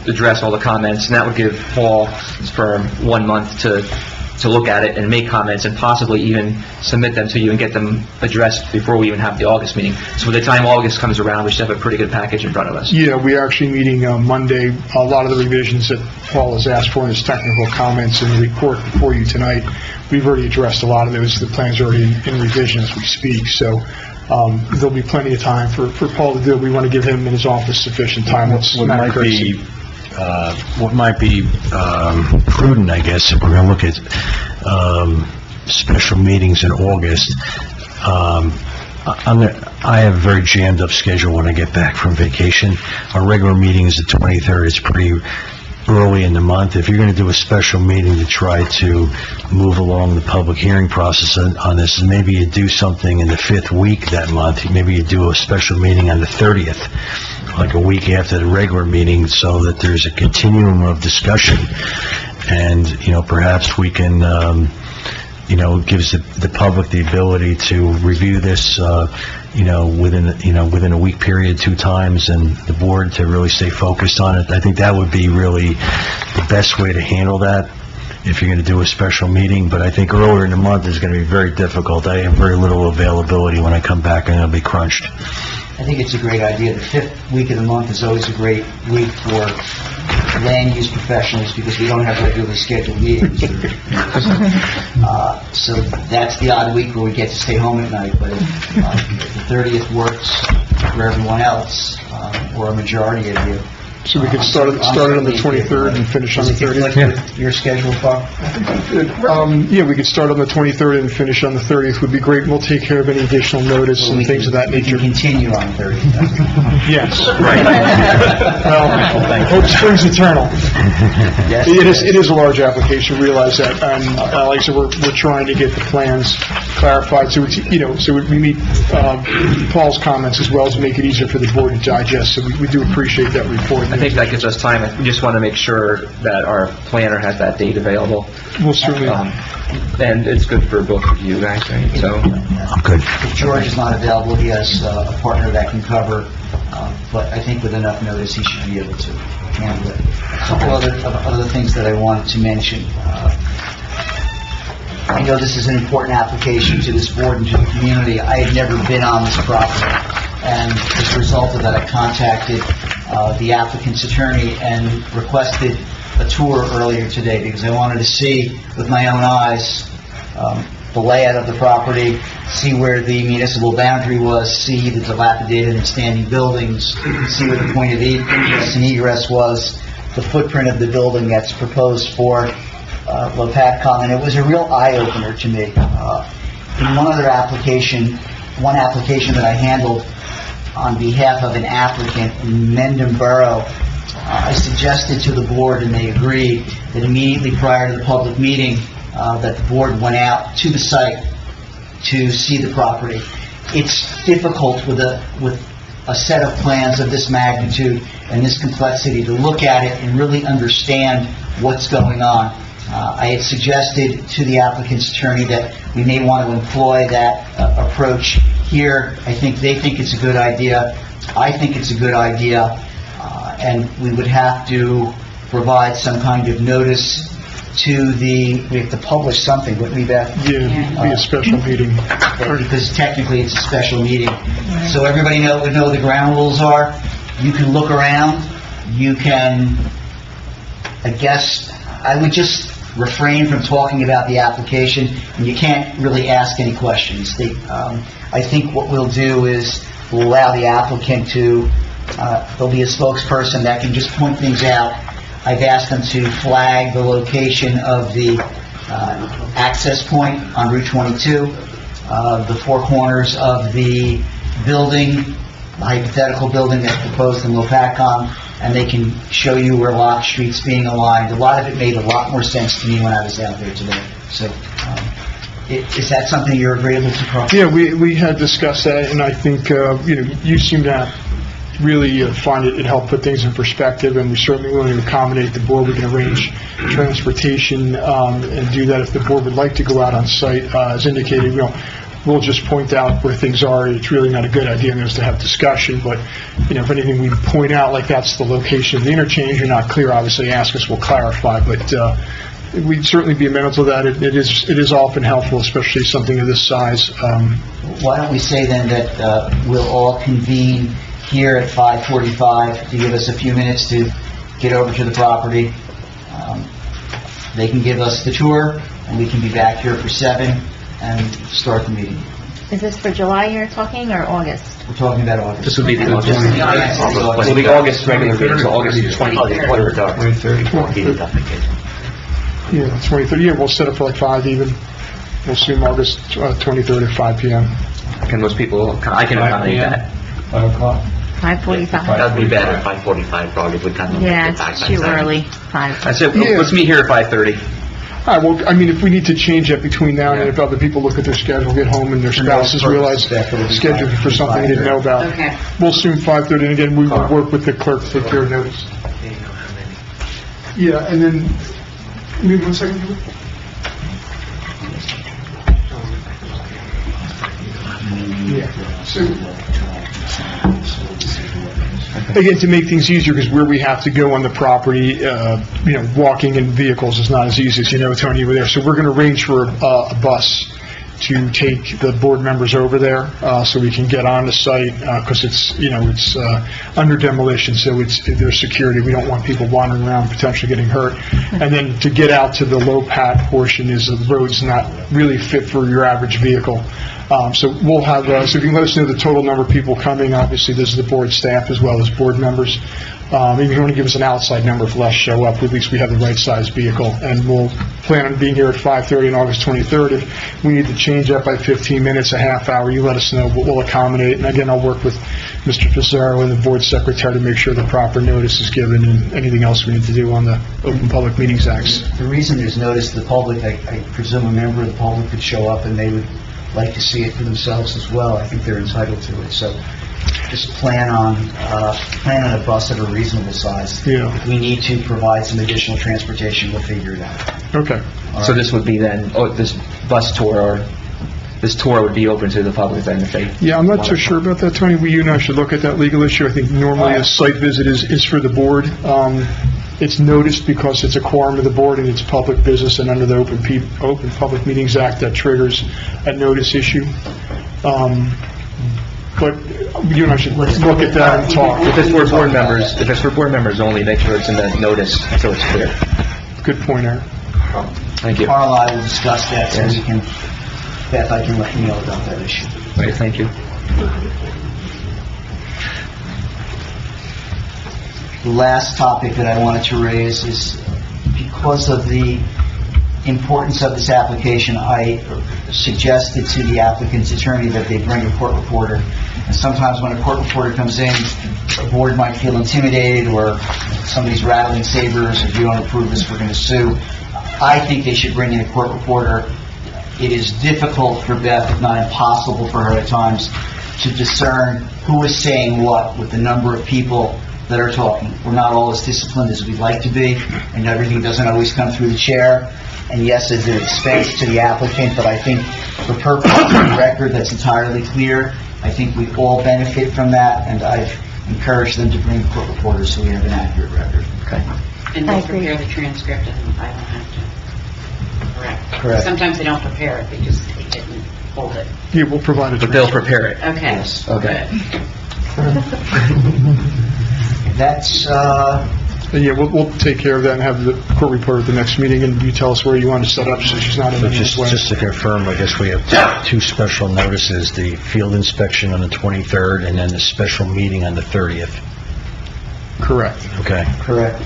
address all the comments, and that would give Paul's firm 1 month to to look at it and make comments and possibly even submit them to you and get them addressed before we even have the August meeting. So by the time August comes around, we should have a pretty good package in front of us. Yeah, we're actually meeting Monday. A lot of the revisions that Paul has asked for in his technical comments in the report before you tonight, we've already addressed a lot of those. The plan's already in revision as we speak, so there'll be plenty of time for Paul to do it. We want to give him and his office sufficient time. It's What not might courtesy. be prudent, I guess, if we're going to look at special meetings in August, I have a very jammed up schedule when I get back from vacation. Our regular meeting is the 23rd. It's pretty early in the month. If you're going to do a special meeting to try to move along the public hearing process on this, maybe you do something in the 5th week that month. Maybe you do a special meeting on the 30th, like a week after the regular meeting, so that there's a continuum of discussion. And, perhaps we can, gives the public the ability to review this, within a week period 2 times, and the board to really stay focused on it. I think that would be really the best way to handle that if you're going to do a special meeting. But I think earlier in the month is going to be very difficult. I have very little availability when I come back, and I'll be crunched. I think it's a great idea. The 5th week of the month is always a great week for land use professionals because we don't have regularly scheduled meetings. So that's the odd week where we get to stay home at night, but if the 30th works for everyone else, or a majority of you. So we could start it on the 23rd and finish on the 30th? With your schedule, Bob? Yeah, we could start on the 23rd and finish on the 30th would be great. We'll take care of any additional notice and things of that nature. We can continue on the 30th. Yes. Right. Well, hope springs eternal. Yes. It is a large application, realize that. And like I said, we're trying to get the plans clarified, so it's, so we meet Paul's comments as well to make it easier for the board to digest, so we do appreciate that report. I think that gives us time. We just want to make sure that our planner has that date available. We'll certainly... And it's good for both of you guys, right? So, Good. If George is not available, he has a partner that can cover, but I think with enough notice, he should be able to handle it. A couple other things that I wanted to mention. I know this is an important application to this board and to the community. I had never been on this property, and as a result of that, I contacted the applicant's attorney and requested a tour earlier today because I wanted to see with my own eyes the layout of the property, see where the municipal boundary was, see the dilapidated and standing buildings, see where the point of ingress and egress was, the footprint of the building that's proposed for Lopatcong, and it was a real eye-opener to me. In one application that I handled on behalf of an applicant in Mendham Borough, I suggested to the board, and they agreed, that immediately prior to the public meeting, that the board went out to the site to see the property. It's difficult with a set of plans of this magnitude and this complexity to look at it and really understand what's going on. I had suggested to the applicant's attorney that we may want to employ that approach here. I think they think it's a good idea. I think it's a good idea. And we would have to provide some kind of notice to we have to publish something, wouldn't we, Beth? Yeah, it'd be a special meeting. Because technically it's a special meeting. So everybody would know the ground rules are. You can look around. You can, I would just refrain from talking about the application, and you can't really ask any questions. I think what we'll do is we'll allow the applicant to, there'll be a spokesperson that can just point things out. I've asked them to flag the location of the access point on Route 22, the 4 corners of the building, the hypothetical building that's proposed in Lopatcong, and they can show you where Lock Street's being aligned. A lot of it made a lot more sense to me when I was out there today. So, is that something you're agreeable to, Carl? Yeah, we had discussed that, and I think, you seem to really find it helped put things in perspective, and we're certainly willing to accommodate the board. We can arrange transportation and do that if the board would like to go out on site. As indicated, we'll just point out where things are. It's really not a good idea is to have discussion, but, if anything we point out, like that's the location of the interchange, you're not clear, obviously ask us, we'll clarify, but we'd certainly be amenable to that. It is often helpful, especially something of this size. Why don't we say then that we'll all convene here at 5:45 to give us a few minutes to get over to the property. They can give us the tour, and we can be back here for 7 and start the meeting. Is this for July you're talking, or August? We're talking about August. This would be the August, this will be August regular meeting, so August 23rd. Yeah, 23rd, yeah, we'll set it for like 5 even. We'll assume August 23rd at 5 p.m. Can most people, I can accommodate that. 5 o'clock? 5:45. That'd be better, 5:45 probably, we can. Yeah, it's too early. 5. I said, Yeah. let's meet here at 5:30. All right, well, I mean, if we need to change that between now and then, if other people look at their schedule, get home, and their spouses realize scheduled for something they didn't know about, Okay. we'll assume 5:30, and again, we will work with the clerk to take care of notice. Yeah, and then, maybe 1 second. Yeah, so, again, to make things easier, because where we have to go on the property, walking in vehicles is not as easy as, Tony, over there. So we're going to arrange for a bus to take the board members over there, so we can get on the site, because it's under demolition, so there's security. We don't want people wandering around potentially getting hurt. And then to get out to the Lopat portion the road's not really fit for your average vehicle. So we'll have, so if you can let us know the total number of people coming, obviously this is the board staff as well as board members. If you want to give us an outside number if less show up, at least we have the right size vehicle. And we'll plan on being here at 5:30 on August 23rd. If we need to change that by 15 minutes, a half hour, you let us know, but we'll accommodate. And again, I'll work with Mr. Pizarro and the board secretary to make sure the proper notice is given and anything else we need to do on the Open Public Meetings Act. The reason there's notice to the public, I presume a member of the public could show up and they would like to see it for themselves as well. I think they're entitled to it. So just plan on a bus of a reasonable size. Yeah. If we need to provide some additional transportation, we'll figure it out. Okay. So this would be then, this bus tour, or this tour would be open to the public then if they... Yeah, I'm not so sure about that, Tony. You and I should look at that legal issue. I think normally a site visit is for the board. It's noticed because it's a quorum of the board and it's public business, and under the Open Public Meetings Act, that triggers a notice issue. But you and I should look at that and talk. If it's for board members only, make sure it's in the notice so it's clear. Good point, Eric. Thank you. Carl and I will discuss that so we can, Beth, I can let you know about that issue. Great, thank you. The last topic that I wanted to raise is because of the importance of this application, I suggested to the applicant's attorney that they bring a court reporter. And sometimes when a court reporter comes in, the board might feel intimidated, or somebody's rattling sabers, if you don't approve this, we're going to sue. I think they should bring in a court reporter. It is difficult for Beth, if not impossible for her at times, to discern who is saying what with the number of people that are talking. We're not all as disciplined as we'd like to be, and everything doesn't always come through the chair. And yes, there's an expense to the applicant, but I think for purposes of the record, that's entirely clear. I think we all benefit from that, and I've encouraged them to bring court reporters so we have an accurate record. Okay. And I they'll agree. prepare the transcript, and I don't have to. Correct. Sometimes they don't prepare it, they didn't hold it. Yeah, we'll provide it. But they'll prepare it. Okay. Yes. Okay. That's, Yeah, we'll take care of that and have the court reporter at the next meeting, and you tell us where you want to set up so she's not in So the way. just to confirm, I guess we have two special notices, the field inspection on the 23rd and then the special meeting on the 30th. Correct. Okay. correct.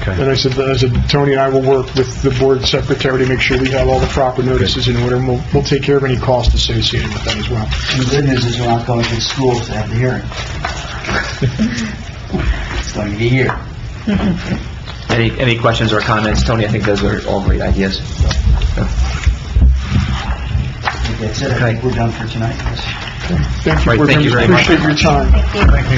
And I said, Tony and I will work with the board secretary to make sure we have all the proper notices in order, and we'll take care of any costs associated with that as well. And the good news is we're not going to the schools to have the hearing. It's going to be here. Any questions or comments? Tony, I think those are all great ideas. I think that's it. I think we're done for tonight. Thank you, Right, board thank you members. very much. Appreciate your time. Thank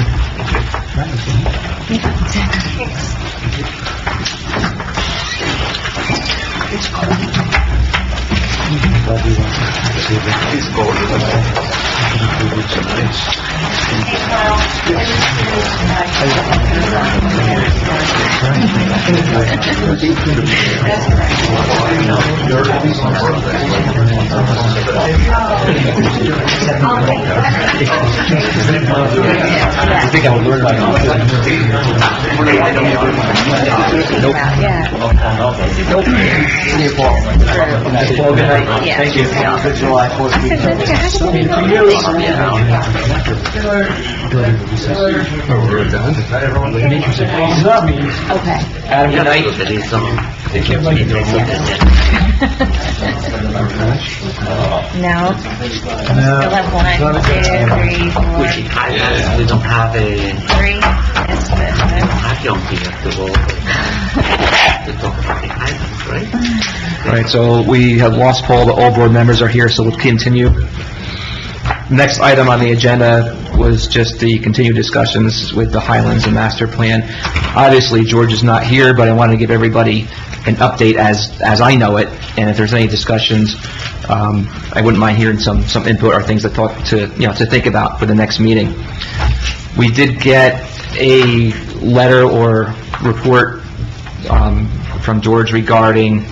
you. I think I would learn about Yeah. Thank you. Good July 4th weekend. Okay. Adam, good night. No. Still have 1, 2, 3, 4, We don't have a 3. That's good. vacuum here to talk about the items, right? All right, so we have lost Paul, the all board members are here, so we'll continue. Next item on the agenda was just the continued discussions with the Highlands and master plan. Obviously, George is not here, but I want to give everybody an update as I know it, and if there's any discussions, I wouldn't mind hearing some input or things to think about for the next meeting. We did get a letter or report from George regarding,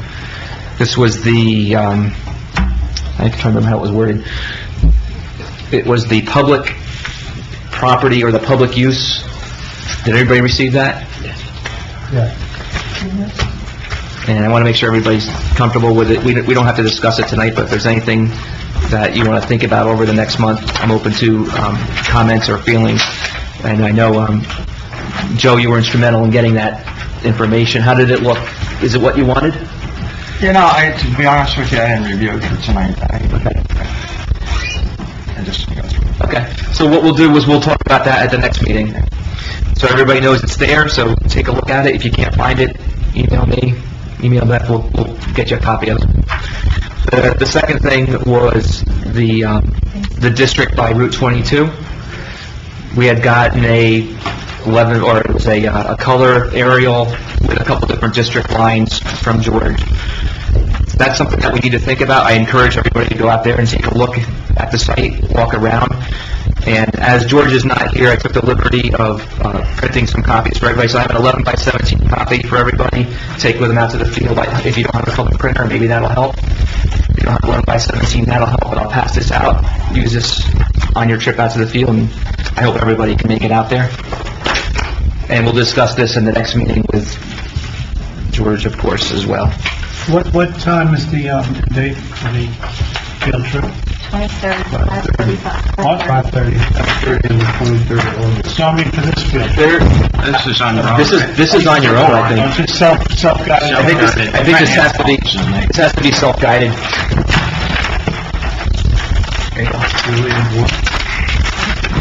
this was the, I can try to remember how it was worded. It was the public property or the public use. Did everybody receive that? Yeah. And I want to make sure everybody's comfortable with it. We don't have to discuss it tonight, but if there's anything that you want to think about over the next month, I'm open to comments or feelings. And I know, Joe, you were instrumental in getting that information. How did it look? Is it what you wanted? You know, to be honest with you, I didn't review it for tonight. Okay, so what we'll do is we'll talk about that at the next meeting. So everybody knows it's there, so take a look at it. If you can't find it, email me, email Beth, we'll get you a copy of it. The second thing was the district by Route 22. We had gotten a color aerial with a couple different district lines from George. That's something that we need to think about. I encourage everybody to go out there and take a look at the site, walk around. And as George is not here, I took the liberty of printing some copies for everybody. So I have an 11 by 17 copy for everybody. Take with them out to the field. If you don't have a color printer, maybe that'll help. If you don't have 11 by 17, that'll help. But I'll pass this out. Use this on your trip out to the field, and I hope everybody can make it out there. And we'll discuss this in the next meeting with George, of course, as well. What time is the date for the field trip? 23rd, 5:45. What? 5:30. 5:30 and the 23rd. So I mean, for this field. This is on your own. This is on your own, I think. It's just self-guided. I think this has to be self-guided. There you go.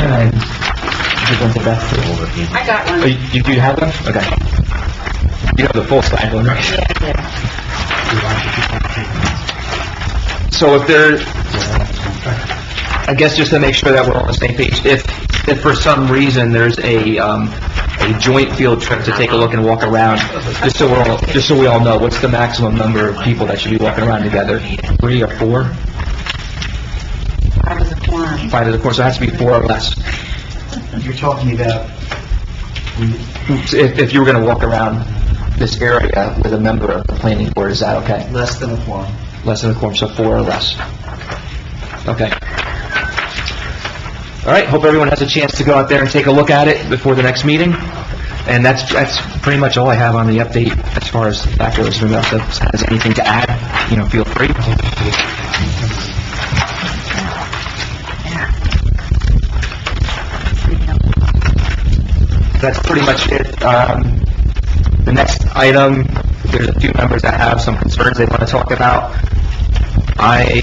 And you're going to Beth. I got one. Oh, you have them? Okay. You have the full size one, right? Yeah. So if there, I guess just to make sure that we're on the same page, if for some reason there's a joint field trip to take a look and walk around, just so we all know, what's the maximum number of people that should be walking around together? 3 or 4? 5 is a quorum. 5 is a quorum, so it has to be 4 or less. You're talking about, If you were going to walk around this area with a member of the planning board, is that okay? less than a quorum. Less than a quorum, so 4 or less. Okay. All right, hope everyone has a chance to go out there and take a look at it before the next meeting. And that's pretty much all I have on the update as far as that goes. If anyone else has anything to add, feel free. That's pretty much it. The next item, there's a few members that have some concerns they want to talk about. I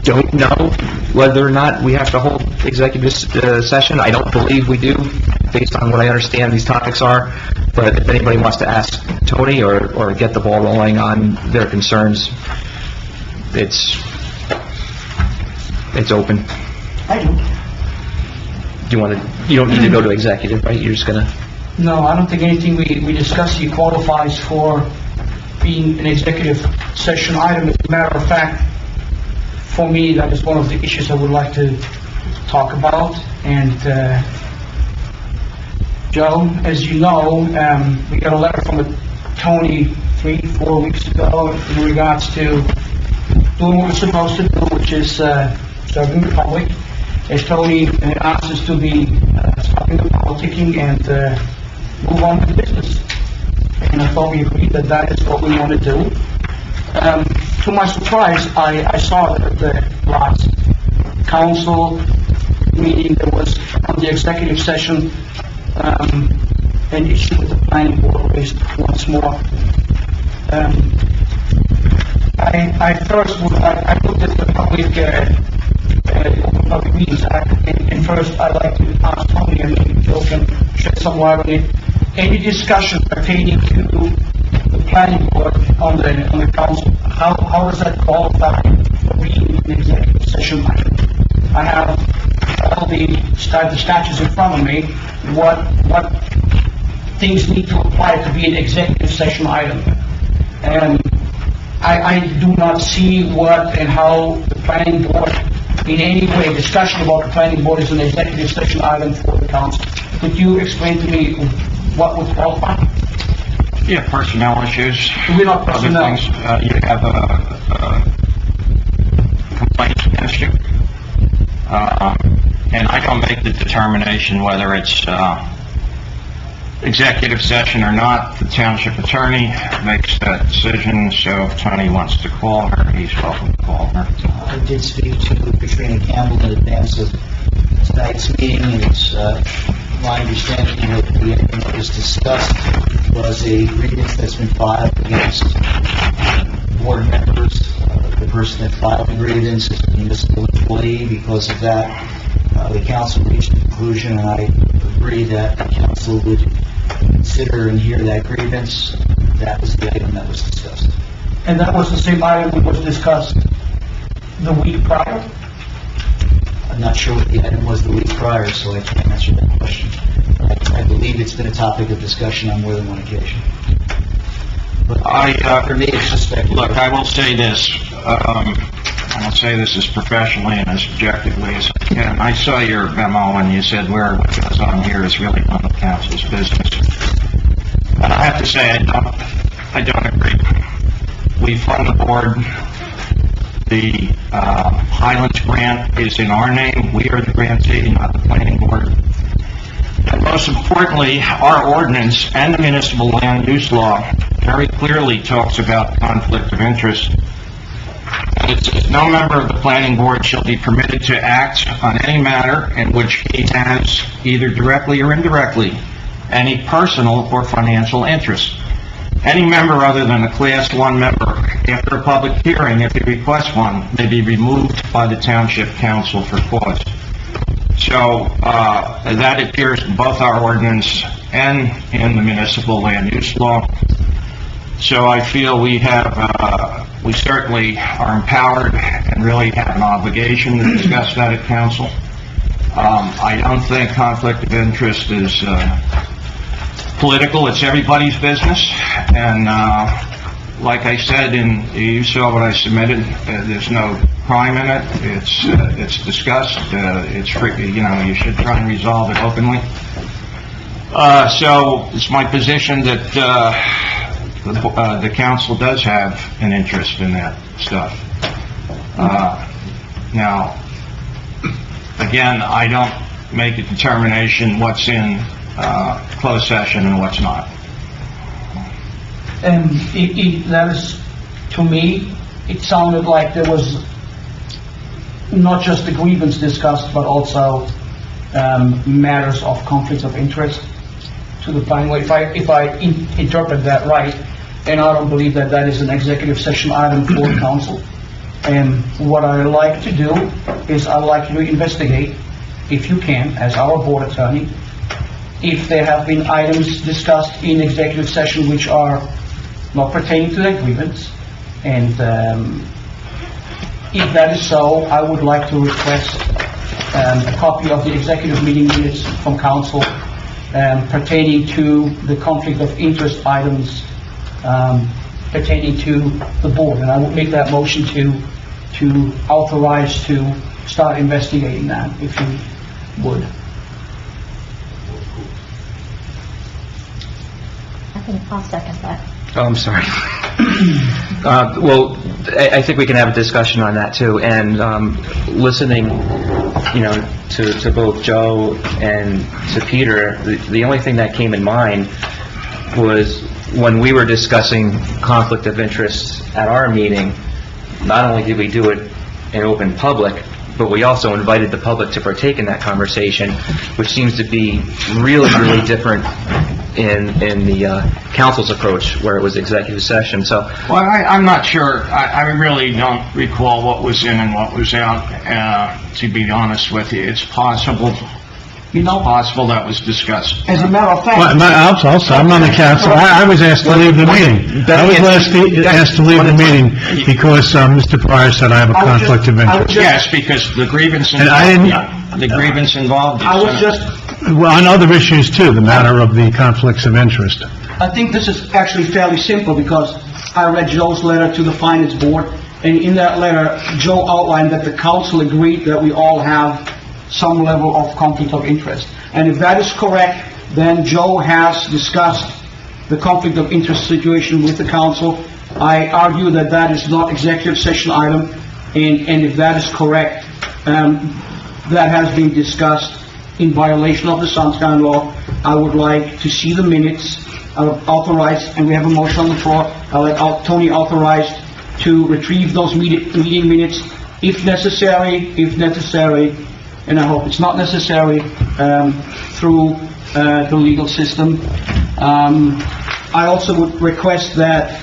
don't know whether or not we have to hold executive session. I don't believe we do, based on what I understand these topics are. But if anybody wants to ask Tony or get the ball rolling on their concerns, it's open. I do. You don't need to go to executive, right? You're just gonna... No, I don't think anything we discussed here qualifies for being an executive session item. As a matter of fact, for me, that is one of the issues I would like to talk about. And Joe, as you know, we got a letter from Tony 3-4 weeks ago in regards to doing what we're supposed to do, which is serving the public. As Tony asked us to be stopping the politicking and move on with business. And I thought we agreed that that is what we want to do. To my surprise, I saw that at the last council meeting there was on the executive session an issue with the planning board raised once more. I first looked at the Public Meetings Act, and first I'd like to ask Tony, and maybe Joe can shed some light on it. Any discussion pertaining to the planning board on the council, how does that qualify for being an executive session item? I have all the statutes in front of me, what things need to apply to be an executive session item. And I do not see what and how the planning board, in any way, discussion about the planning board is an executive session item for the council. Could you explain to me what would qualify? Yeah, personnel issues. We're not Other personnel. things, you have complaints against you. And I don't make the determination whether it's executive session or not. The township attorney makes that decision, so if Tony wants to call her, he's welcome to call her. I did speak to Katrina Campbell in advance of tonight's meeting, and it's my understanding that the item that was discussed was a grievance that's been filed against board members. The person that filed the grievance is a municipal employee. Because of that, the council reached a conclusion, and I agree that the council would consider and hear that grievance. That was the item that was discussed. And that was the same item that was discussed the week prior? I'm not sure what the item was the week prior, so I can't answer that question. I believe it's been a topic of discussion on more than one occasion. But for me, it's suspected. Look, I will say this, I'll say this as professionally and as objectively as I can. I saw your memo and you said what goes on here is really none of the council's business. And I have to say, I don't agree. We fund the board. The Highlands grant is in our name. We are the grantee, not the planning board. And most importantly, our ordinance and the municipal land use law very clearly talks about conflict of interest. And it says no member of the planning board shall be permitted to act on any matter in which he has, either directly or indirectly, any personal or financial interest. Any member other than a Class 1 member, after a public hearing, if he requests one, may be removed by the Township Council for cause. So, that appears in both our ordinance and in the municipal land use law. So I feel we certainly are empowered and really have an obligation to discuss that at council. I don't think conflict of interest is political. It's everybody's business. And like I said, you saw what I submitted. There's no crime in it. It's discussed. It's free. You should try and resolve it openly. So it's my position that the council does have an interest in that stuff. Now, again, I don't make a determination what's in closed session and what's not. And that is, to me, it sounded like there was not just the grievance discussed, but also matters of conflicts of interest to the planning board. If I interpret that right, and I don't believe that that is an executive session item for the council. And what I like to do is I'd like you to investigate, if you can, as our board attorney, if there have been items discussed in executive session which are not pertaining to that grievance. And if that is so, I would like to request a copy of the executive meeting minutes from council pertaining to the conflict of interest items pertaining to the board. And I would make that motion to to authorize to start investigating that, if you would. I'll second that. Oh, I'm sorry. Well, I think we can have a discussion on that too, and listening, to both Joe and to Peter, the only thing that came in mind was when we were discussing conflict of interest at our meeting, not only did we do it in open public, but we also invited the public to partake in that conversation, which seems to be really, really different in the council's approach, where it was executive session. So, Well, I'm not sure. I really don't recall what was in and what was out, to be honest with you. It's possible that was discussed. As a matter of fact... I'm on the council. I was asked to leave the meeting. I was asked to leave the meeting because Mr. Pryor said I have a conflict of interest. Yes, because the grievance And I involved I was just... Well, on other issues too, the matter of the conflicts of interest. I think this is actually fairly simple, because I read Joe's letter to the finance board, and in that letter, Joe outlined that the council agreed that we all have some level of conflict of interest. And if that is correct, then Joe has discussed the conflict of interest situation with the council. I argue that that is not executive session item, and if that is correct, that has been discussed in violation of the Sunshine Law. I would like to see the minutes authorized, and we have a motion on the floor. I would like Tony authorized to retrieve those meeting minutes if necessary, and I hope it's not necessary, through the legal system. I also would request that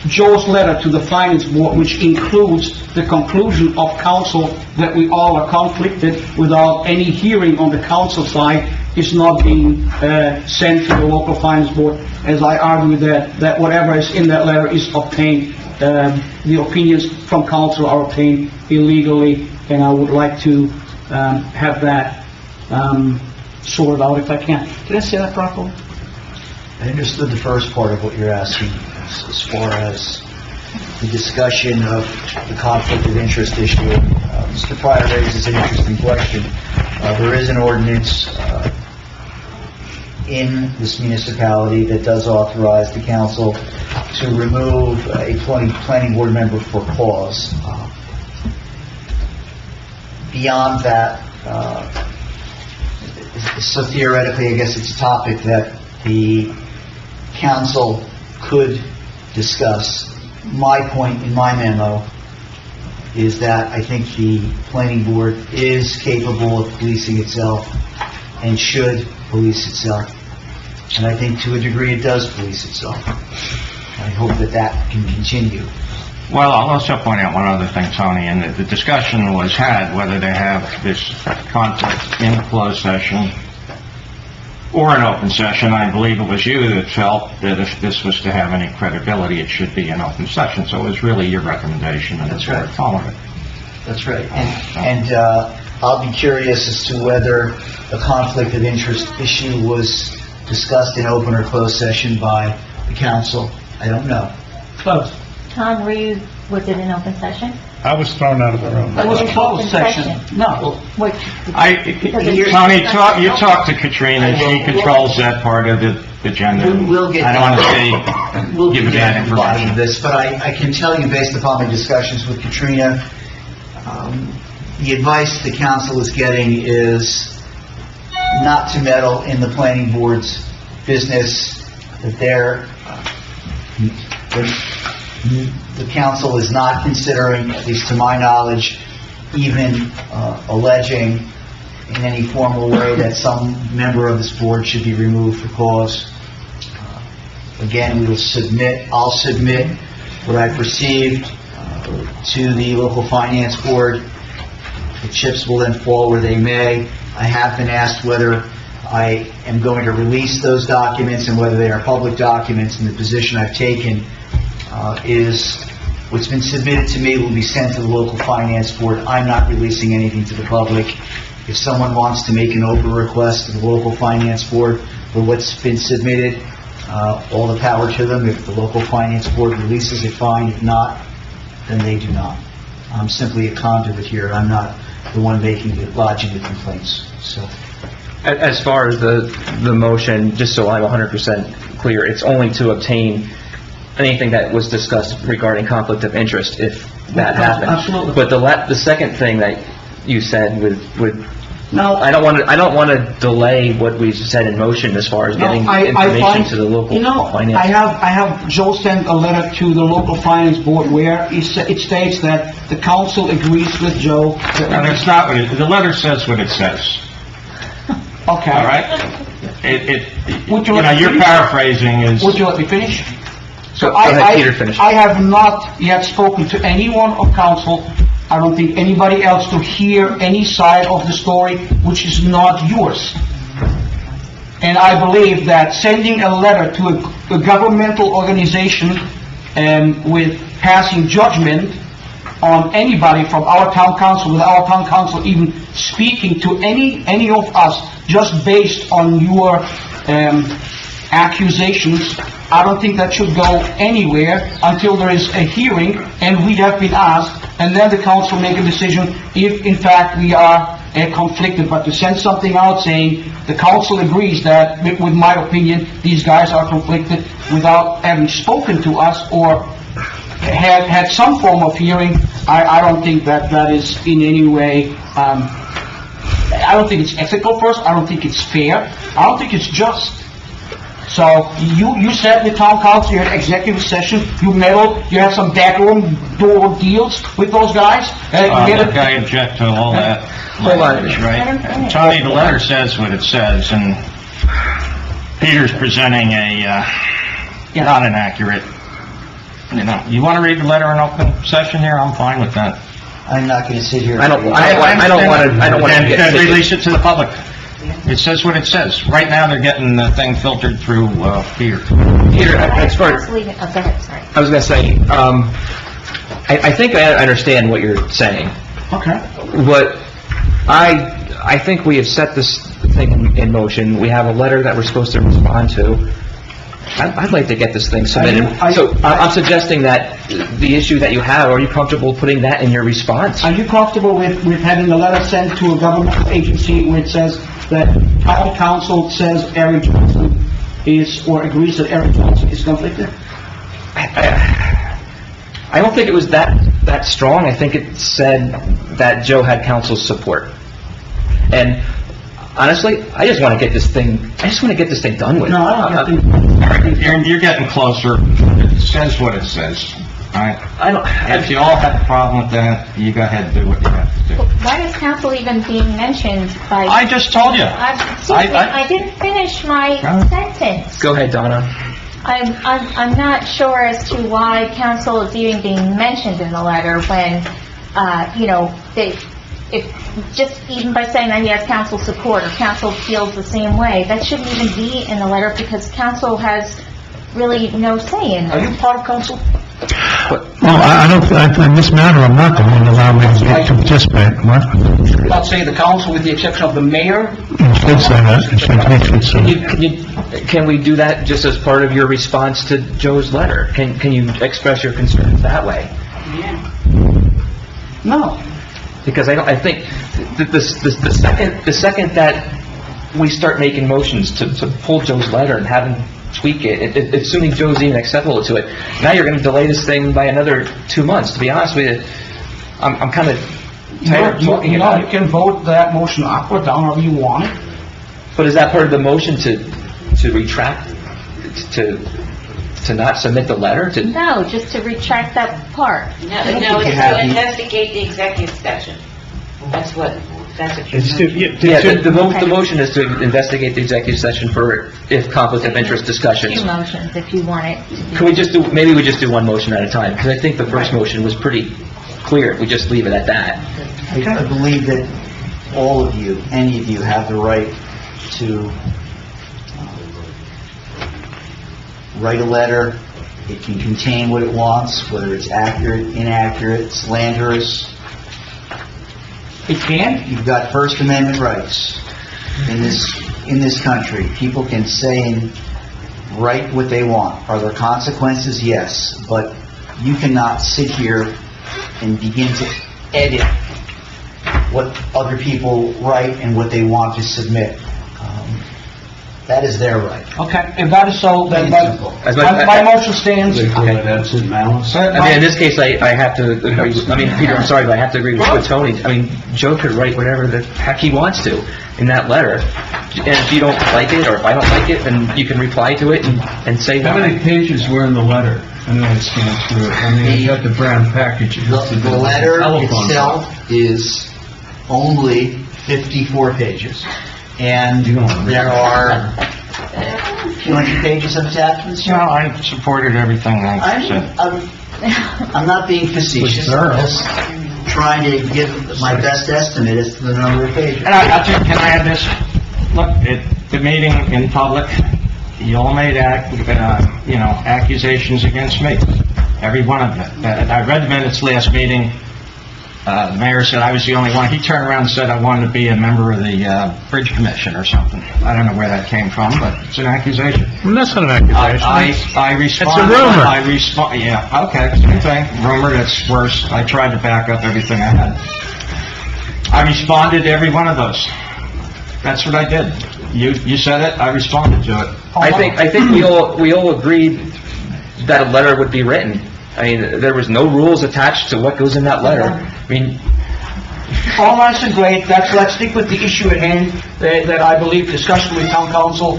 Joe's letter to the finance board, which includes the conclusion of council that we all are conflicted without any hearing on the council side, is not being sent to the local finance board, as I argue that whatever is in that letter is obtained, the opinions from council are obtained illegally, and I would like to have that sorted out if I can. Did I say that properly? I understood the first part of what you're asking, as far as the discussion of the conflict of interest issue. Mr. Pryor raises an interesting question. There is an ordinance in this municipality that does authorize the council to remove a planning board member for cause. Beyond that, so theoretically, I guess it's a topic that the council could discuss. My point in my memo is that I think the planning board is capable of policing itself and should police itself. And I think to a degree it does police itself. I hope that that can continue. Well, I'll also point out one other thing, Tony, and the discussion was had whether to have this conflict in closed session or an open session. I believe it was you that felt that if this was to have any credibility, it should be an open session. So it was really your recommendation, and That's the board right. followed it. That's right. And I'll be curious as to whether the conflict of interest issue was discussed in open or closed session by the council. I don't know. Close. Tom, was it an open session? I was thrown out of the room. That was a closed Open session. session. No. Which, Tony, you talk to Katrina, she controls that part of the agenda. We'll get I don't want to We'll give get that to the bottom of information. this, but I can tell you, based upon my discussions with Katrina, the advice the council is getting is not to meddle in the planning board's business, that the council is not considering, at least to my knowledge, even alleging in any formal way that some member of this board should be removed for cause. Again, I'll submit what I've received to the local finance board. The chips will then fall where they may. I have been asked whether I am going to release those documents and whether they are public documents, and the position I've taken is what's been submitted to me will be sent to the local finance board. I'm not releasing anything to the public. If someone wants to make an open request to the local finance board for what's been submitted, all the power to them. If the local finance board releases it, fine. If not, then they do not. I'm simply a conduit here. I'm not the one lodging the complaints, so. As far as the motion, just so I'm 100% clear, it's only to obtain anything that was discussed regarding conflict of interest, if that happened. Absolutely. But the second thing that you said would Now, I don't want to delay what we said in motion as far as getting I information find, to the local you know, finance. I have Joe sent a letter to the local finance board where it states that the council agrees with Joe. And it's not what the letter says what it says, Okay. all right? Would you let me You're finish? paraphrasing is... Would you let me finish? So Go ahead, Peter, finish. I have not yet spoken to anyone of council. I don't think anybody else to hear any side of the story which is not yours. And I believe that sending a letter to a governmental organization with passing judgment on anybody from our town council, with our town council even speaking to any of us just based on your accusations, I don't think that should go anywhere until there is a hearing and we have been asked, and then the council make a decision if in fact we are conflicted. But to send something out saying the council agrees that, with my opinion, these guys are conflicted without having spoken to us or had some form of hearing, I don't think that is in any way, I don't think it's ethical first, I don't think it's fair, I don't think it's just. So, you said the town council, you had executive session, you meddled, you had some backroom door deals with those guys? Look, I object to all that language, right? Tony, the letter says what it says, and Peter's presenting a, not an accurate, you want to read the letter in open session here? I'm fine with that. I'm not going to sit here. I don't want to And release it to the public. It says what it says. Right now, they're getting the thing filtered through, Peter. Peter, as far as... Go ahead, sorry. I was going to say, I think I understand what you're saying. Okay. But I think we have set this thing in motion. We have a letter that we're supposed to respond to. I'd like to get this thing submitted. So I'm suggesting that the issue that you have, are you comfortable putting that in your response? Are you comfortable with having a letter sent to a governmental agency where it says that town council says Eric Johnson is, or agrees that Eric Johnson is conflicted? I don't think it was that strong. I think it said that Joe had council's support. And honestly, I just want to get this thing done with. No, I don't think... You're getting closer. It says what it says. All right? If you all have a problem with that, you go ahead and do what you have to do. Why is council even being mentioned by... I just told you. Excuse me, I didn't finish my sentence. Go ahead, Donna. I'm not sure as to why council is even being mentioned in the letter when, just even by saying that he has council support or council feels the same way, that shouldn't even be in the letter because council has really no say in it. Are you part of council? Well, in this matter, I'm not going to allow me to participate. What? Let's say the council with the exception of the mayor? You should say that. You should say. Can we do that just as part of your response to Joe's letter? Can you express your concerns that way? Yeah. No. Because I think the second that we start making motions to pull Joe's letter and have him tweak it, assuming Joe's even acceptable to it, now you're going to delay this thing by another 2 months. To be honest with you, I'm kind of tired of talking about it. You can vote that motion up or down however you want it. But is that part of the motion to retract, to not submit the letter? No, just to retract that part. No, it's to investigate the executive session. That's what you're... The motion is to investigate the executive session for if conflict of interest discussions. Two motions, if you want it. Can we just maybe we just do one motion at a time? Because I think the first motion was pretty clear. We just leave it at that. I believe that all of you, any of you, have the right to write a letter. It can contain what it wants, whether it's accurate, inaccurate, slanderous. It can? You've got First Amendment rights in this country. People can say and write what they want. Are there consequences? Yes. But you cannot sit here and begin to edit what other people write and what they want to submit. That is their right. Okay, if that is so, then As my motion stands. That's in malice. I mean, in this case, I have to agree, Peter, I'm sorry, but I have to agree with Tony. I mean, Joe could write whatever the heck he wants to in that letter, and if you don't like it, or if I don't like it, then you can reply to it and say How many pages were in the letter? I know I scanned through it. I mean, you got the brown package. The letter itself is only 54 pages. And there are 200 pages of attachments. No, I supported everything I said. I'm not being facetious, I'm just trying to give my best estimate as to the number of pages. And can I add this? Look, at the meeting in public, you all made accusations against me, every one of them. I read the minutes last meeting. The mayor said I was the only one. He turned around and said I wanted to be a member of the Bridge Commission or something. I don't know where that came from, but it's an accusation. Well, that's not an accusation. I responded. It's a rumor. Yeah, okay, same thing. Rumor, that's worse. I tried to back up everything I had. I responded to every one of those. That's what I did. You said it, I responded to it. I think we all agreed that a letter would be written. I mean, there was no rules attached to what goes in that letter. I mean, All nice and great, let's stick with the issue at hand, that I believe discussion with town council,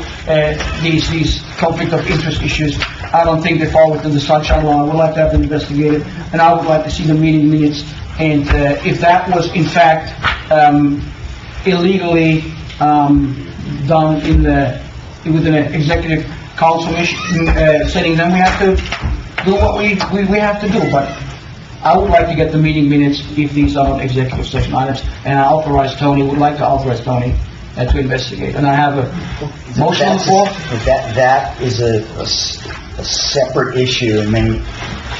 these conflict of interest issues, I don't think they fall within the sunshine law. We'll have to have them investigated, and I would like to see the meeting minutes, and if that was in fact illegally done within an executive council setting, then we have to do what we have to do, but I would like to get the meeting minutes if these are not executive session items, and I would like to authorize Tony to investigate. And I have a motion on the floor. That is a separate issue, and then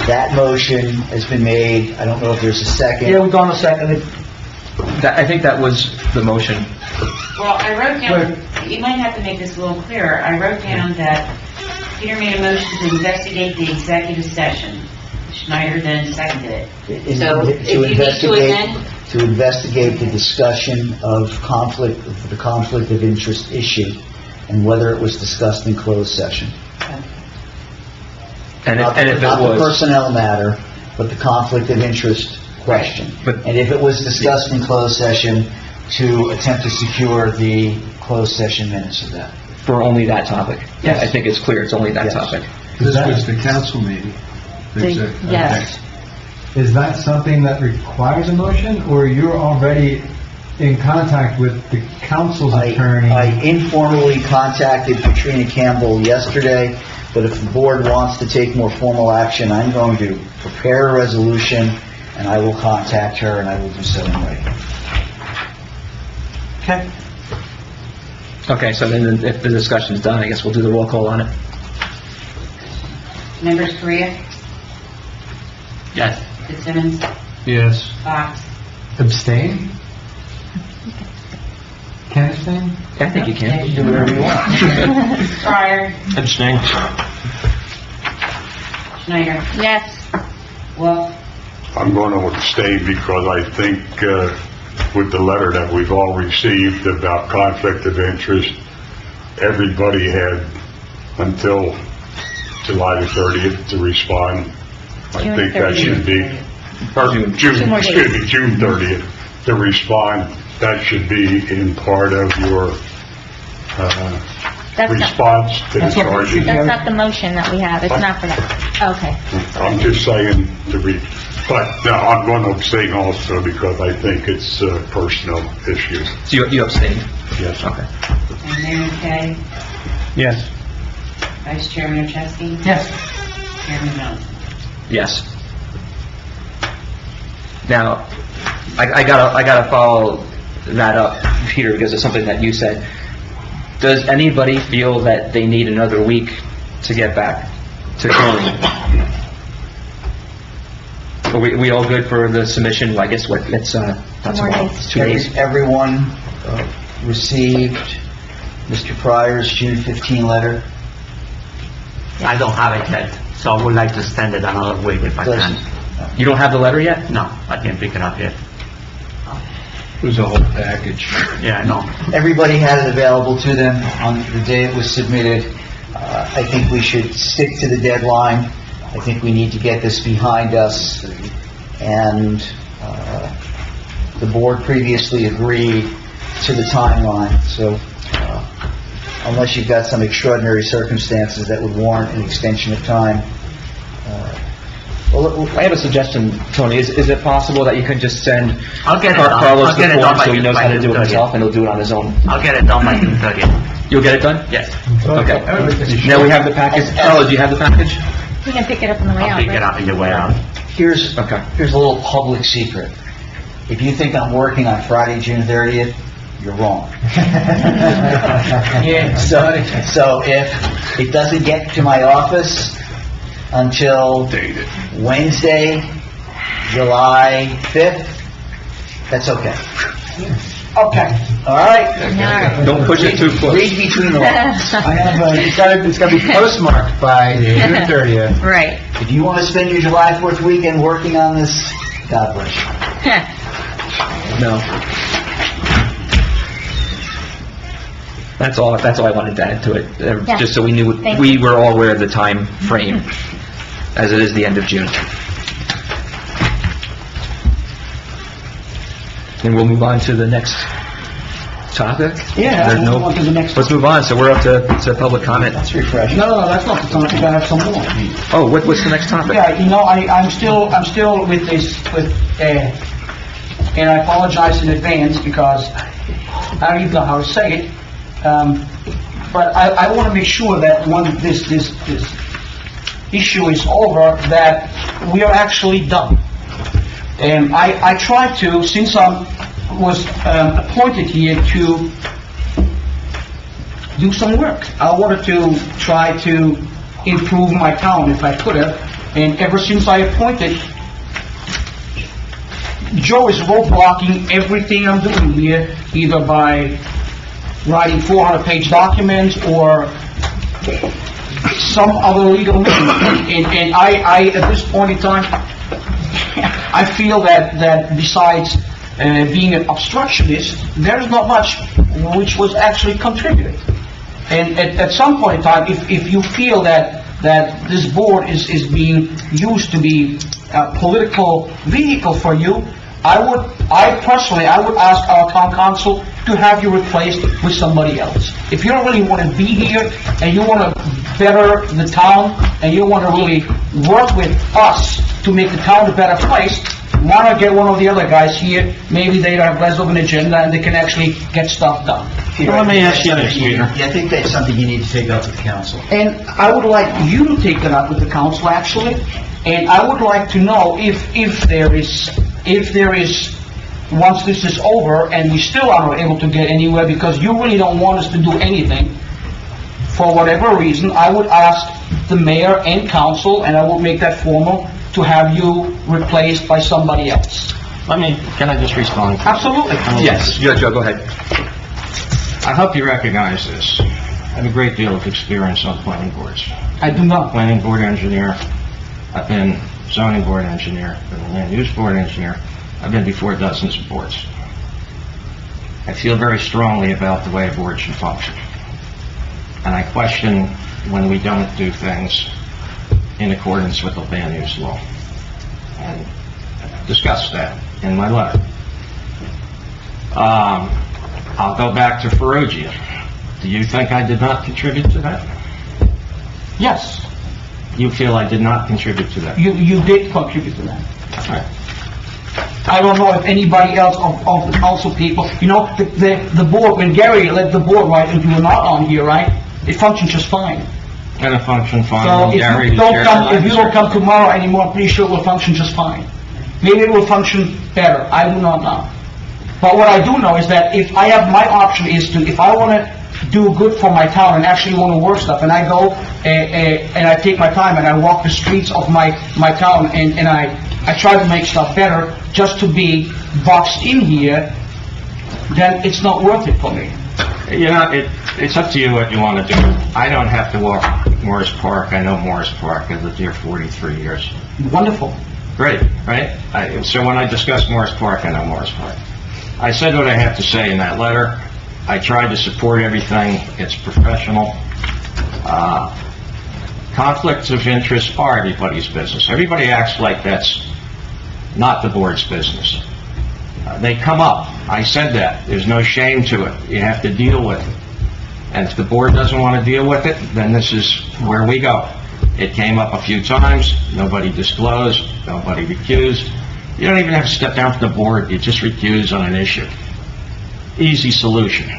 that motion has been made. I don't know if there's a second. Yeah, we've gone a second. I think that was the motion. Well, I wrote down, you might have to make this a little clearer. I wrote down that Peter made a motion to investigate the executive session. Schneider then seconded it. So if you need to amend... To investigate the discussion of the conflict of interest issue, and whether it was discussed in closed session. And if it Not the was... personnel matter, but the conflict of interest question. But- And if it was discussed in closed session, to attempt to secure the closed session minutes of that. For only that topic. Yes. I think it's clear, it's only that Yes. topic. This was the council meeting. Yes. Is that something that requires a motion, or you're already in contact with the council's attorney? I informally contacted Katrina Campbell yesterday, but if the board wants to take more formal action, I'm going to prepare a resolution, and I will contact her, and I will do so in writing. Okay. Okay, so then if the discussion's done, I guess we'll do the roll call on it. Members Korea, Yes. Fitzsimmons, Yes. Fox, Abstain? Can abstain? I think you can. You can do whatever you want. Fryer, Abstain. Schneider, Yes. Wolf, I'm going to abstain because I think with the letter that we've all received about conflict of interest, everybody had until July the 30th to respond. I June think that 30th. should be, or Two more days. June 30th to respond. That should be in part of your That's not, response to the That's what we charges. should that's not the motion that we have. It's not for that. Okay. I'm just saying but no, I'm going to abstain also because I think it's a personal issue. So you abstained? Yes. Okay. and Mayor McKay, Yes. Vice Chairman Chesky, Yes. Chairman Johnson. Yes. Now, I gotta follow that up, Peter, because it's something that you said. Does anybody feel that they need another week to get back to Tony? Are we all good for the submission? I guess it's, not More tomorrow. days. It's 2 days. Everyone received Mr. Pryor's June 15 letter. I don't have it yet, so I would like to extend it another week if I can. You don't have the letter yet? No, I didn't pick it up yet. It was a whole package. Yeah, I know. Everybody had it available to them on the day it was submitted. I think we should stick to the deadline. I think we need to get this behind us. And the board previously agreed to the timeline. So unless you've got some extraordinary circumstances that would warrant an extension of time. I have a suggestion, Tony. Is it possible that you could just send I'll get it done. Carlos I'll get the it done form by so he knows how to do it 30th. himself, and he'll do it on his own? I'll get it done by June 30th. You'll get it done? Yes. Okay. Now we have the package. Carlos, do you have the package? You can pick it up on the way I'll out, pick it right? up in the way out. Here's a little public secret. If you think I'm working on Friday, June 30th, you're wrong. So if it doesn't get to my office until Wednesday, July 5th, that's okay. Okay. All right? Don't push it too close. Read between the lines. I have it's gotta be postmarked by June 30th. Right. If you want to spend your July 4th weekend working on this, God bless you. No. That's all I wanted to add to it, Yeah. just so we knew, Thank we were all aware of the time frame, as it is the end of June. And we'll move on to the next topic? Yeah, There's we'll no- move on to the next Let's move on, so we're up to public comment. That's refreshing. No, that's not the time, we gotta have some more. Oh, what's the next topic? Yeah, you know, I'm still with this, and I apologize in advance because I don't even know how to say it. But I want to make sure that when this issue is over, that we are actually done. And I try to, since I was appointed here to do some work. I wanted to try to improve my town if I could have. And ever since I appointed, Joe is roadblocking everything I'm doing here, either by writing 400-page documents or some other legal means. And I, at this point in time, I feel that besides being an obstructionist, there's not much which was actually contributed. And at some point in time, if you feel that this board is being used to be a political vehicle for you, I personally would ask our town council to have you replaced with somebody else. If you don't really want to be here, and you want to better the town, and you want to really work with us to make the town a better place, why not get one of the other guys here? Maybe they have less of an agenda, and they can actually get stuff done. Let me ask you this, Peter. Yeah, I think that's something you need to take up with the council. And I would like you to take that up with the council, actually, and I would like to know if there is, once this is over, and we still are not able to get anywhere, because you really don't want us to do anything, for whatever reason, I would ask the mayor and council, and I will make that formal, to have you replaced by somebody else. Can I just respond? Absolutely. Yes, Joe, go ahead. I hope you recognize this. I have a great deal of experience on planning boards. I do not. Planning board engineer, I've been zoning board engineer, I've been land use board engineer, I've been before dozens of boards. I feel very strongly about the way a board should function. And I question when we don't do things in accordance with the land use law. And I've discussed that in my letter. I'll go back to Ferrugia. Do you think I did not contribute to that? Yes, You feel I did not contribute to that? you did contribute to that. All right. I don't know if anybody else of the council people, you know, the board, when Gary led the board, right, and you were not on here, right, it functioned just fine. And it functioned fine. So when Gary if was chair. you don't come tomorrow anymore, I'm pretty sure it will function just fine. Maybe it will function better, I do not know. But what I do know is that if I have, my option is to, if I want to do good for my town and actually want to work stuff, and I go and I take my time and I walk the streets of my town and I try to make stuff better just to be boxed in here, then it's not worth it for me. You know, it's up to you what you want to do. I don't have to walk Morris Park. I know Morris Park. I lived here 43 years. Wonderful. Great, right? So when I discuss Morris Park, I know Morris Park. I said what I have to say in that letter. I tried to support everything. It's professional. Conflicts of interest are everybody's business. Everybody acts like that's not the board's business. They come up. I said that. There's no shame to it. You have to deal with it. And if the board doesn't want to deal with it, then this is where we go. It came up a few times. Nobody disclosed. Nobody recused. You don't even have to step down from the board. You just recuse on an issue. Easy solution.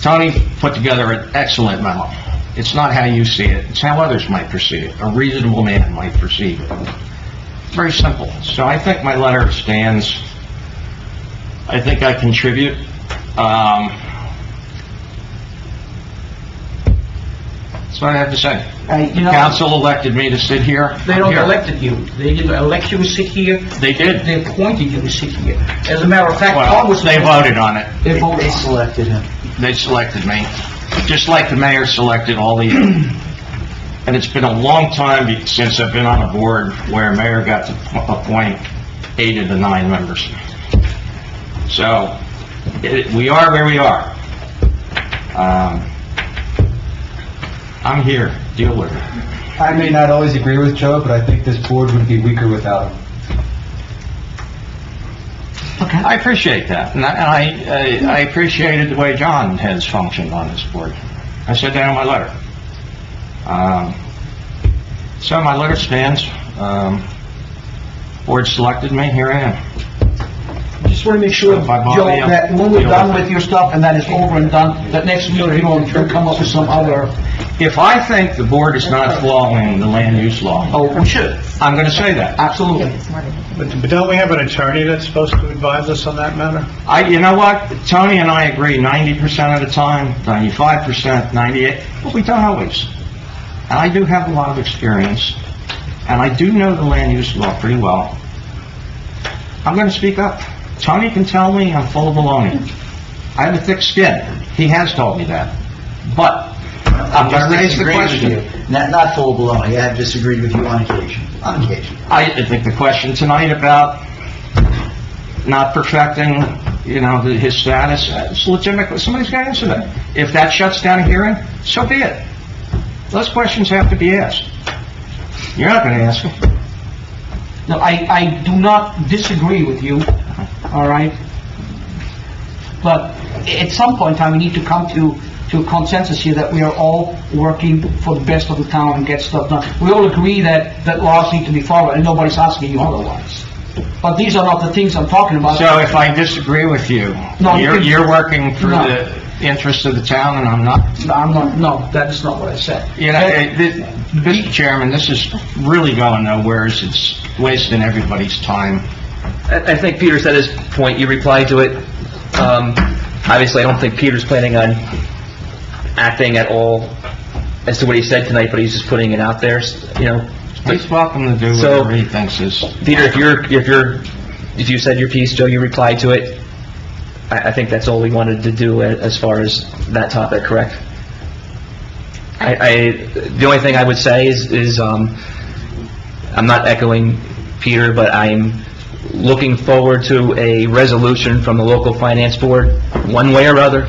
Tony put together an excellent memo. It's not how you see it. It's how others might perceive it. A reasonable man might perceive it. Very simple. So I think my letter stands. I think I contribute. That's what I have to say. Council elected me to sit here. They don't I'm here. elected you. They didn't elect you to sit here. They did. They appointed you to sit here. As a matter of fact, Well, Congress... they voted on it. They voted They on it. selected him. They selected me, just like the mayor selected all the... And it's been a long time since I've been on a board where a mayor got to appoint 8 of the 9 members. So, we are where we are. I'm here, deal with it. I may not always agree with Joe, but I think this board would be weaker without him. I appreciate that, and I appreciated the way John has functioned on this board. I said that in my letter. So my letter stands. Board selected me, here I am. Just want to make sure, If I bother Joe, you, that when we're deal done with it. with your stuff and that is over and done, that next meeting you don't come up with some other... If I think the board is not following the land use law, Oh, we should. I'm going to say that. Absolutely. But don't we have an attorney that's supposed to advise us on that matter? You know what? Tony and I agree 90% of the time, 95%, 98%, but we don't always. And I do have a lot of experience, and I do know the land use law pretty well. I'm going to speak up. Tony can tell me I'm full of baloney. I have a thick skin. He has told me that. But I'm going to raise the question. Not full of baloney. I have disagreed with you on occasion. On occasion. I think the question tonight about not perfecting, his status, it's legitimate. Somebody's got to answer that. If that shuts down a hearing, so be it. Those questions have to be asked. You're not going to ask them. No, I do not disagree with you, all right? But at some point in time, we need to come to a consensus here that we are all working for the best of the town and get stuff done. We all agree that laws need to be followed, and nobody's asking you otherwise. But these are not the things I'm talking about. So if I disagree with you, No, you're working for No. the interests of the town and I'm not? No, that is not what I said. Mr. Chairman, this is really going nowhere. It's wasting everybody's time. I think Peter said his point, you replied to it. Obviously, I don't think Peter's planning on acting at all as to what he said tonight, but he's just putting it out there, He's welcome to do So- whatever he thinks is... Peter, if you said your piece, Joe, you replied to it, I think that's all we wanted to do as far as that topic, correct? The only thing I would say is I'm not echoing Peter, but I'm looking forward to a resolution from the local finance board, one way or other,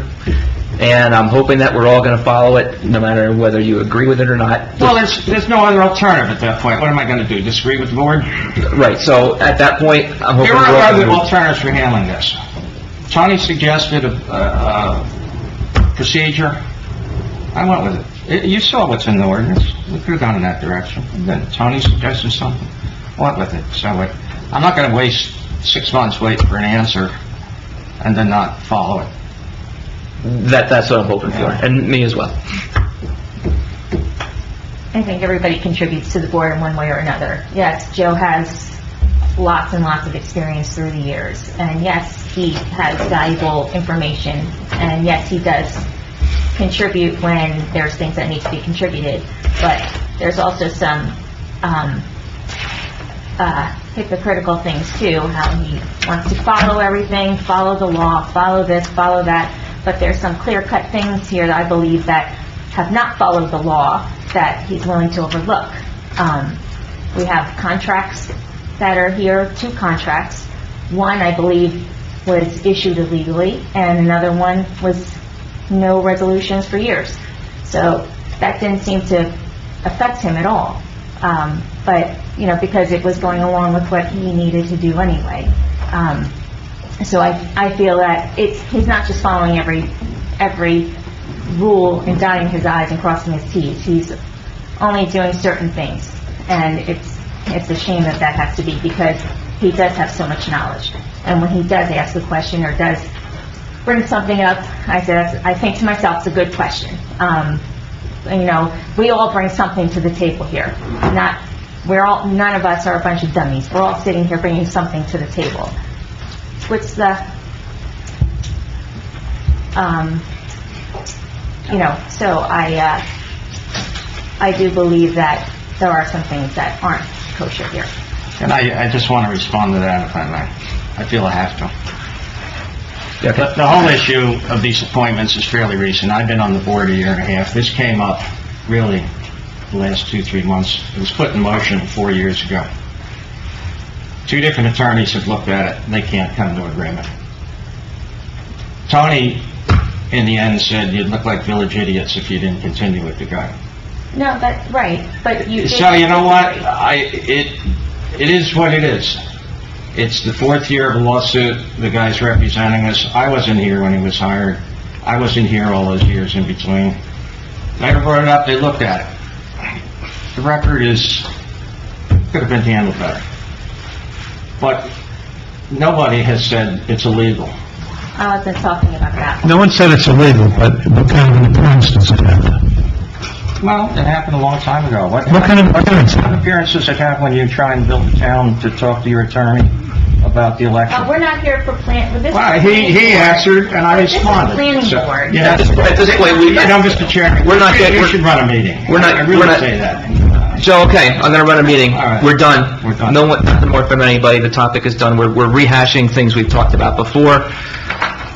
and I'm hoping that we're all going to follow it, no matter whether you agree with it or not. Well, there's no other alternative at that point. What am I going to do, disagree with the board? Right, so at that point, I'm hoping There we're all are other going to... alternatives for handling this. Tony suggested a procedure. I went with it. You saw what's in the ordinance. We could have gone in that direction. Then Tony suggested something. Went with it. So I'm not going to waste 6 months waiting for an answer and then not follow it. That's what I'm hoping for, and me as well. I think everybody contributes to the board in one way or another. Yes, Joe has lots and lots of experience through the years, and yes, he has valuable information, and yes, he does contribute when there's things that need to be contributed, but there's also some hypocritical things too, how he wants to follow everything, follow the law, follow this, follow that, but there's some clear-cut things here that I believe that have not followed the law that he's willing to overlook. We have contracts that are here, 2 contracts. One, I believe, was issued illegally, and another one was no resolutions for years. So that didn't seem to affect him at all. But, because it was going along with what he needed to do anyway. So I feel that he's not just following every rule and dotting his I's and crossing his T's. He's only doing certain things. And it's a shame that has to be, because he does have so much knowledge. And when he does ask a question or does bring something up, I think to myself, it's a good question. We all bring something to the table here. None of us are a bunch of dummies. We're all sitting here bringing something to the table. So I do believe that there are some things that aren't kosher here. And I just want to respond to that, if I may. I feel I have to. The whole issue of these appointments is fairly recent. I've been on the board 1.5 years. This came up really the last 2-3 months. It was put in motion 4 years ago. 2 different attorneys have looked at it, and they can't come to agreement. Tony, in the end, said you'd look like village idiots if you didn't continue with the guy. No, that's right, but you... So, you know what? It is what it is. It's the 4th year of a lawsuit. The guy's representing us. I wasn't here when he was hired. I wasn't here all those years in between. They brought it up, they looked at it. The record could have been handled better. But nobody has said it's illegal. I wasn't talking about that. No one said it's illegal, but what kind of an appearance does it have? Well, it happened a long time ago. What kind of appearance? What appearance does it have when you try and build a town to talk to your attorney about the election? We're not here for Well, he answered, and I responded. This is planning board. Yeah, At this point, Mr. Chairman, We're not you should run a meeting. I really say that. Joe, okay, I'm gonna run a meeting. All right. We're done. We're done. No one, nothing more from anybody. The topic is done. We're rehashing things we've talked about before.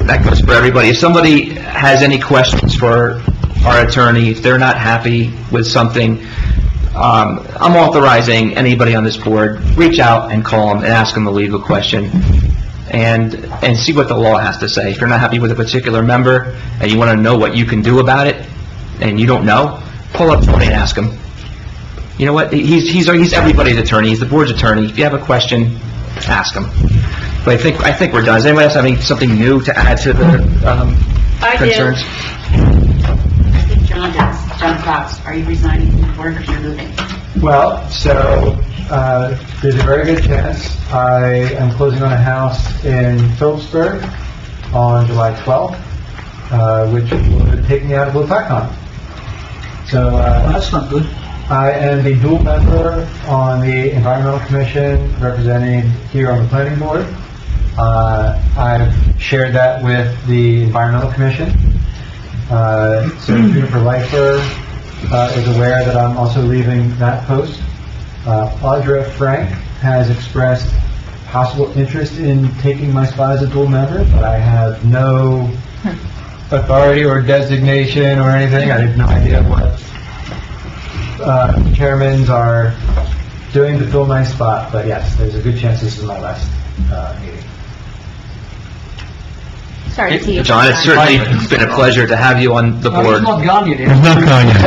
That goes for everybody. If somebody has any questions for our attorney, if they're not happy with something, I'm authorizing anybody on this board, reach out and call them and ask them a legal question and see what the law has to say. If you're not happy with a particular member and you want to know what you can do about it and you don't know, pull up Tony and ask him. You know what? He's everybody's attorney. He's the board's attorney. If you have a question, ask him. But I think we're done. Does anybody else have something new to add to the concerns? I think John does. John Cox, are you resigning from the board or you're moving? Well, so, there's a very good chance I am closing on a house in Phillipsburg on July 12th, which will take me out of Lopatcong. So, That's not good. I am the dual member on the Environmental Commission representing here on the Planning Board. I've shared that with the Environmental Commission. So Juniper Lifer is aware that I'm also leaving that post. Audra Frank has expressed possible interest in taking my spot as a dual member, but I have no authority or designation or anything. I have no idea what chairmans are doing to fill my spot, but yes, there's a good chance this is my last meeting. Sorry to see you. John, it's certainly been a pleasure to have you on the board. He's not gone yet. He's not going yet.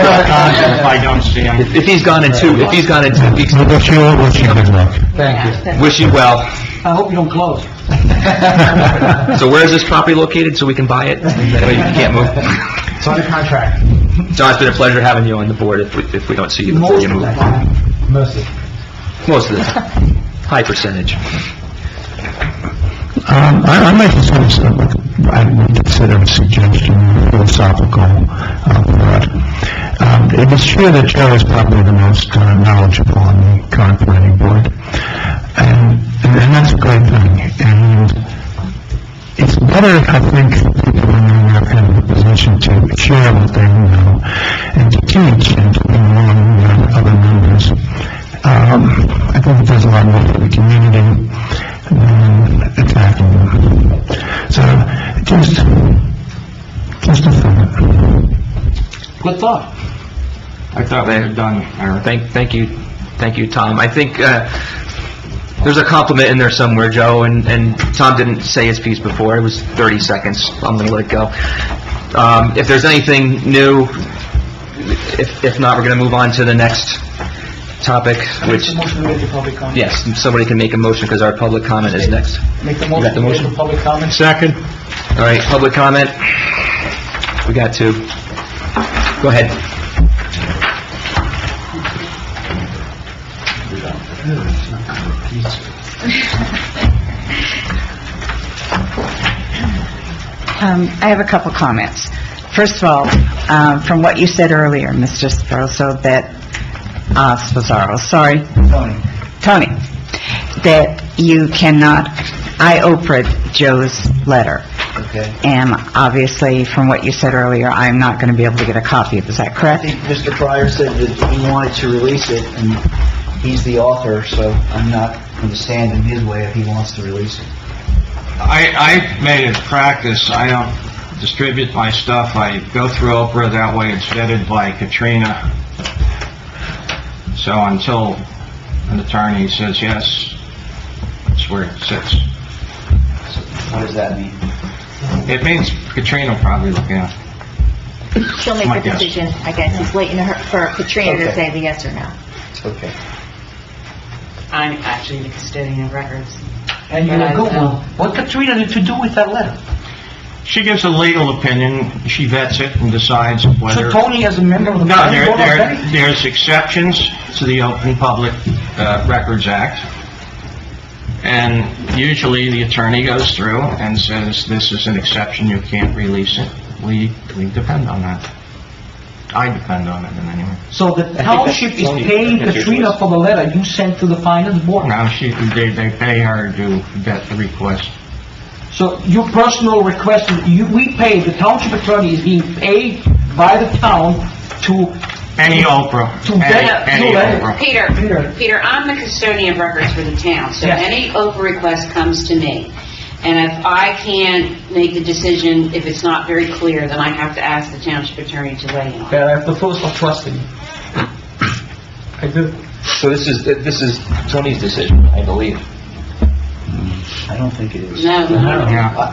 If I don't see him. If he's gone in 2 weeks, We'll wish you good luck. Thank you. wish you well. I hope you don't close. So where is this property located so we can buy it? That way you can't move. It's under contract. John, it's been a pleasure having you on the board if we don't see you before you move. Mostly. Most of the time. High percentage. I might just I would consider a suggestion, philosophical, but it is true that Joe is probably the most knowledgeable on the current planning board, and that's a great thing. And it's better, I think, for people when they're in that kind of a position to share what they know and to teach and to bring along other members. I think it does a lot more for the community than attacking them. So, just a thought. Good thought. I thought they had done, Aaron. Thank you, Tom. I think There's a compliment in there somewhere, Joe, and Tom didn't say his piece before. It was 30 seconds. I'm going to let it go. If there's anything new, if not, we're going to move on to the next topic, which... Motion to make the public comment. Yes, somebody can make a motion because our public comment is next. Make the You got motion the to make motion? the public comment. Second. All right, public comment. We got two. Go ahead. I have a couple comments. First of all, from what you said earlier, Mr. Sparrow, Tony, that you cannot, I Oprah'd Joe's letter. Okay. And obviously, from what you said earlier, I'm not going to be able to get a copy of it. Is that I correct? think Mr. Pryor said that he wanted to release it, and he's the author, so I'm not going to stand in his way if he wants to release it. I made it a practice, I don't distribute my stuff, I go through Oprah, that way it's vetted by Katrina. So until an attorney says yes, that's where it sits. What does that mean? It means Katrina will probably look at it. She'll make My the guess. decision, I guess. He's waiting for Katrina to Okay. say the yes or no. Okay. I'm actually the custodian of records. And you're a good one. What Katrina did to do with that letter? She gives a legal opinion, she vets it and decides So whether... Tony, as a member of the No, planning board, okay? there's exceptions to the Open Public Records Act, and usually the attorney goes through and says, this is an exception, you can't release it. We depend on that. I depend on it in any way. So the township is paying Katrina for the letter you sent to the finance board. Now, they pay her to vet the request. So your personal request, we pay, the township attorney is being paid by the town to... Any Oprah, To vet any your letter. Oprah. Peter, I'm the custodian of records for the town, so Yes. any Oprah request comes to me. And if I can't make the decision, if it's not very clear, then I have to ask the township attorney to weigh in on it. I have the first of trust in you. I do. So this is Tony's decision, I believe. I don't think it is. No.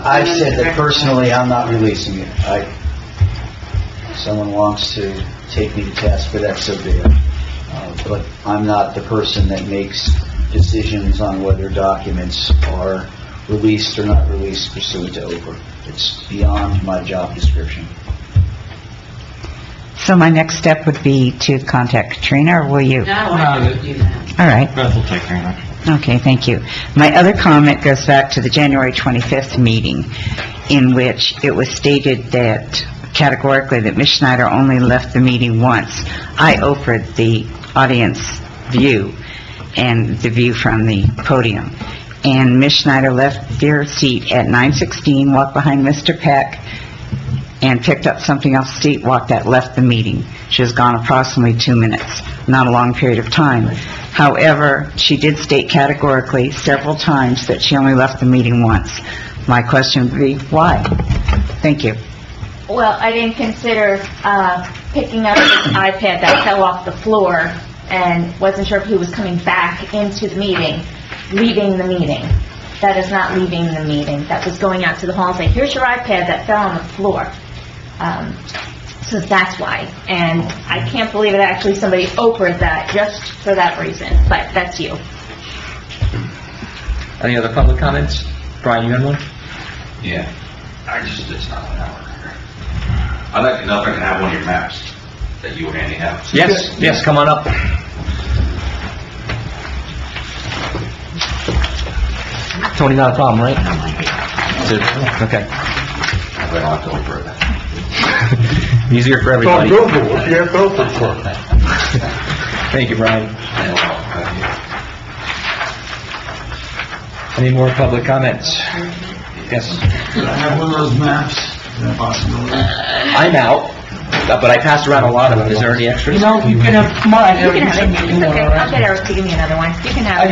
I've said that personally, I'm not releasing it. If someone wants to take me to task for that, so be it. But I'm not the person that makes decisions on whether documents are released or not released pursuant to Oprah. It's beyond my job description. So my next step would be to contact Katrina, or will you? No, I don't do that. All right. Beth will take care of that. Okay, thank you. My other comment goes back to the January 25th meeting, in which it was stated that categorically that Ms. Schneider only left the meeting once. I Oprah'd the audience view and the view from the podium. And Ms. Schneider left their seat at 9:16, walked behind Mr. Peck, and picked up something off the seat, left the meeting. She was gone approximately 2 minutes, not a long period of time. However, she did state categorically several times that she only left the meeting once. My question would be, why? Thank you. Well, I didn't consider picking up his iPad that fell off the floor and wasn't sure if he was coming back into the meeting, leaving the meeting. That is not leaving the meeting. That was going out to the hall and saying, here's your iPad that fell on the floor. So that's why. And I can't believe it actually somebody Oprah'd that just for that reason. But that's you. Any other public comments? Brian, you have one? Yeah, it's not an hour. I'd like to know if I can have one of your maps that you were handing out. Yes, come on up. Tony, not a problem, right? Okay. I don't have to Oprah that. Easier for everybody. Don't Google, what you have to open for? Thank you, Brian. Any more public comments? Yes. Could I have one of those maps? Is that possible? I'm out, but I passed around a lot of them. Is there any extras? You know, you can have mine. You can have it. You It's know, okay. all right? I'll get Eric to give me another one. You can have I it.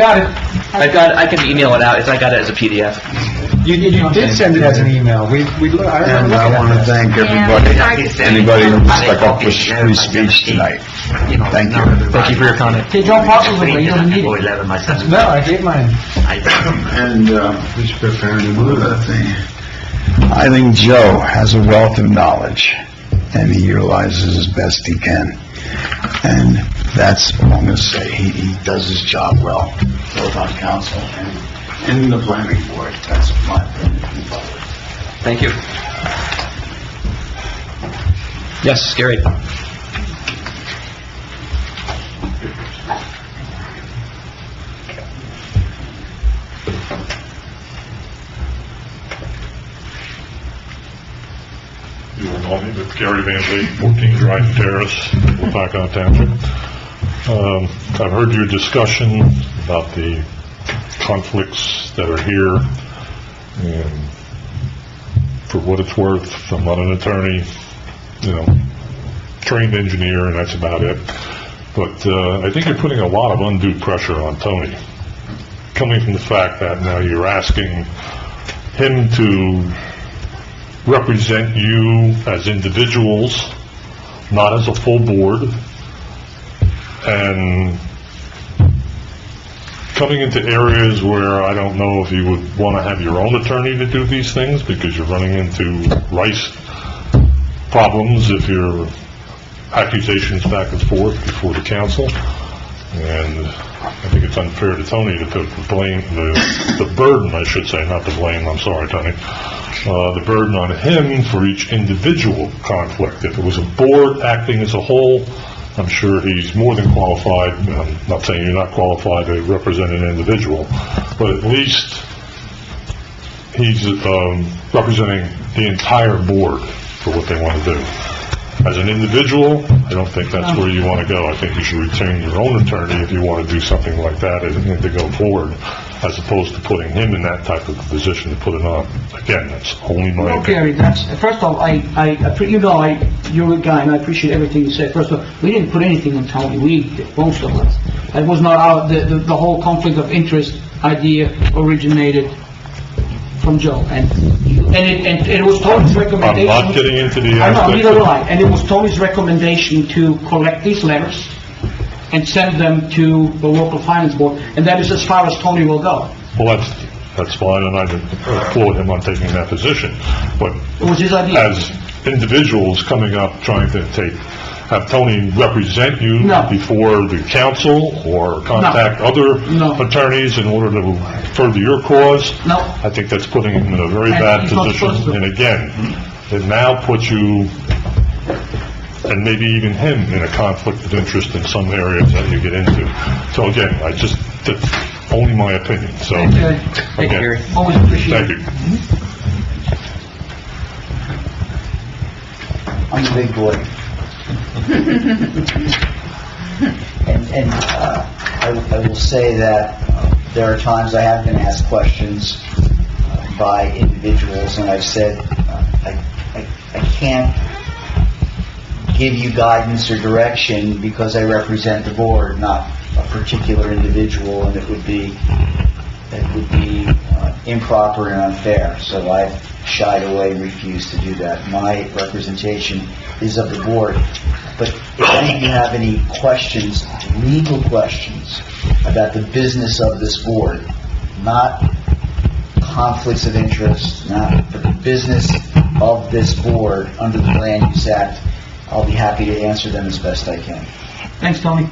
got it. I can email it out. I got it as a PDF. You did send it as an email. I And I want to thank anybody who stuck up with free speech tonight. Thank you. Thank you for your comment. Okay, John Parker's away, you don't need it. No, I gave mine. And, who's preparing to move that thing? I think Joe has a wealth of knowledge, and he utilizes as best he can. And that's what I'm going to say. He does his job well, both on council and in the planning board. That's my opinion. Thank you. Yes, Gary. You will know me, but Gary Van Lee, 14 Dryden Terrace, Lopatcong Township. I've heard your discussion about the conflicts that are here, and for what it's worth, I'm not an attorney, trained engineer, and that's about it. But I think you're putting a lot of undue pressure on Tony, coming from the fact that now you're asking him to represent you as individuals, not as a full board, and coming into areas where I don't know if you would want to have your own attorney to do these things, because you're running into rice problems if your accusations back and forth before the council. And I think it's unfair to Tony to put the blame, the burden, I should say, not the blame, I'm sorry, Tony, the burden on him for each individual conflict. If it was a board acting as a whole, I'm sure he's more than qualified. I'm not saying you're not qualified to represent an individual, but at least he's representing the entire board for what they want to do. As an individual, I don't think that's where you want to go. I think you should retain your own attorney if you want to do something like that and to go forward, as opposed to putting him in that type of position to put it on. Again, that's only my No, opinion. Gary, first of all, you're a guy, and I appreciate everything you said. First of all, we didn't put anything on Tony, most of us. That was not the whole conflict of interest idea originated from Joe, and it was Tony's recommendation. I'm not getting into the I know, aspects neither of... do I, and it was Tony's recommendation to collect these letters and send them to the local finance board, and that is as far as Tony will go. Well, that's fine, and I applaud him on taking that position. But It was his idea. as individuals coming up trying to have Tony represent you No. before the council or contact other attorneys in order to further your cause, No. I think that's putting him in a very And bad he's not supposed position. to. And again, it now puts you, and maybe even him, in a conflict of interest in some areas that you get into. So again, that's only my opinion, so. Thank you, again, Gary. Always appreciate it. Thank you. I'm a big boy. And I will say that there are times I have been asked questions by individuals, and I've said, I can't give you guidance or direction because I represent the board, not a particular individual, and it would be improper and unfair. So I've shied away and refused to do that. My representation is of the board. But if any of you have any questions, legal questions, about the business of this board, not conflicts of interest, but the business of this board under the Land Use Act, I'll be happy to answer them as best I can. Thanks, Tony.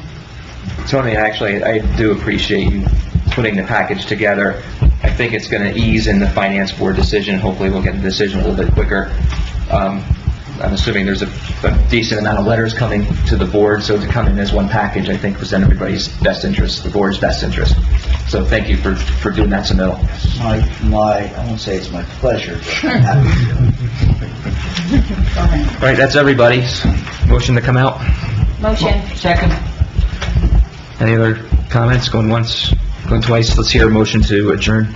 Tony, actually, I do appreciate you putting the package together. I think it's going to ease in the finance board decision. Hopefully, we'll get the decision a little bit quicker. I'm assuming there's a decent amount of letters coming to the board, so to come in as one package, I think, was in everybody's best interest, the board's best interest. So thank you for doing that, submittal. I won't say it's my pleasure, but I'm happy to. All right, that's everybody's motion to come out. Motion. Second. Any other comments? Going once, going twice? Let's hear a motion to adjourn.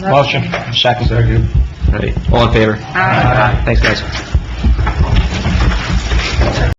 Motion. Second. All right, all in favor? Aye. Thanks, guys.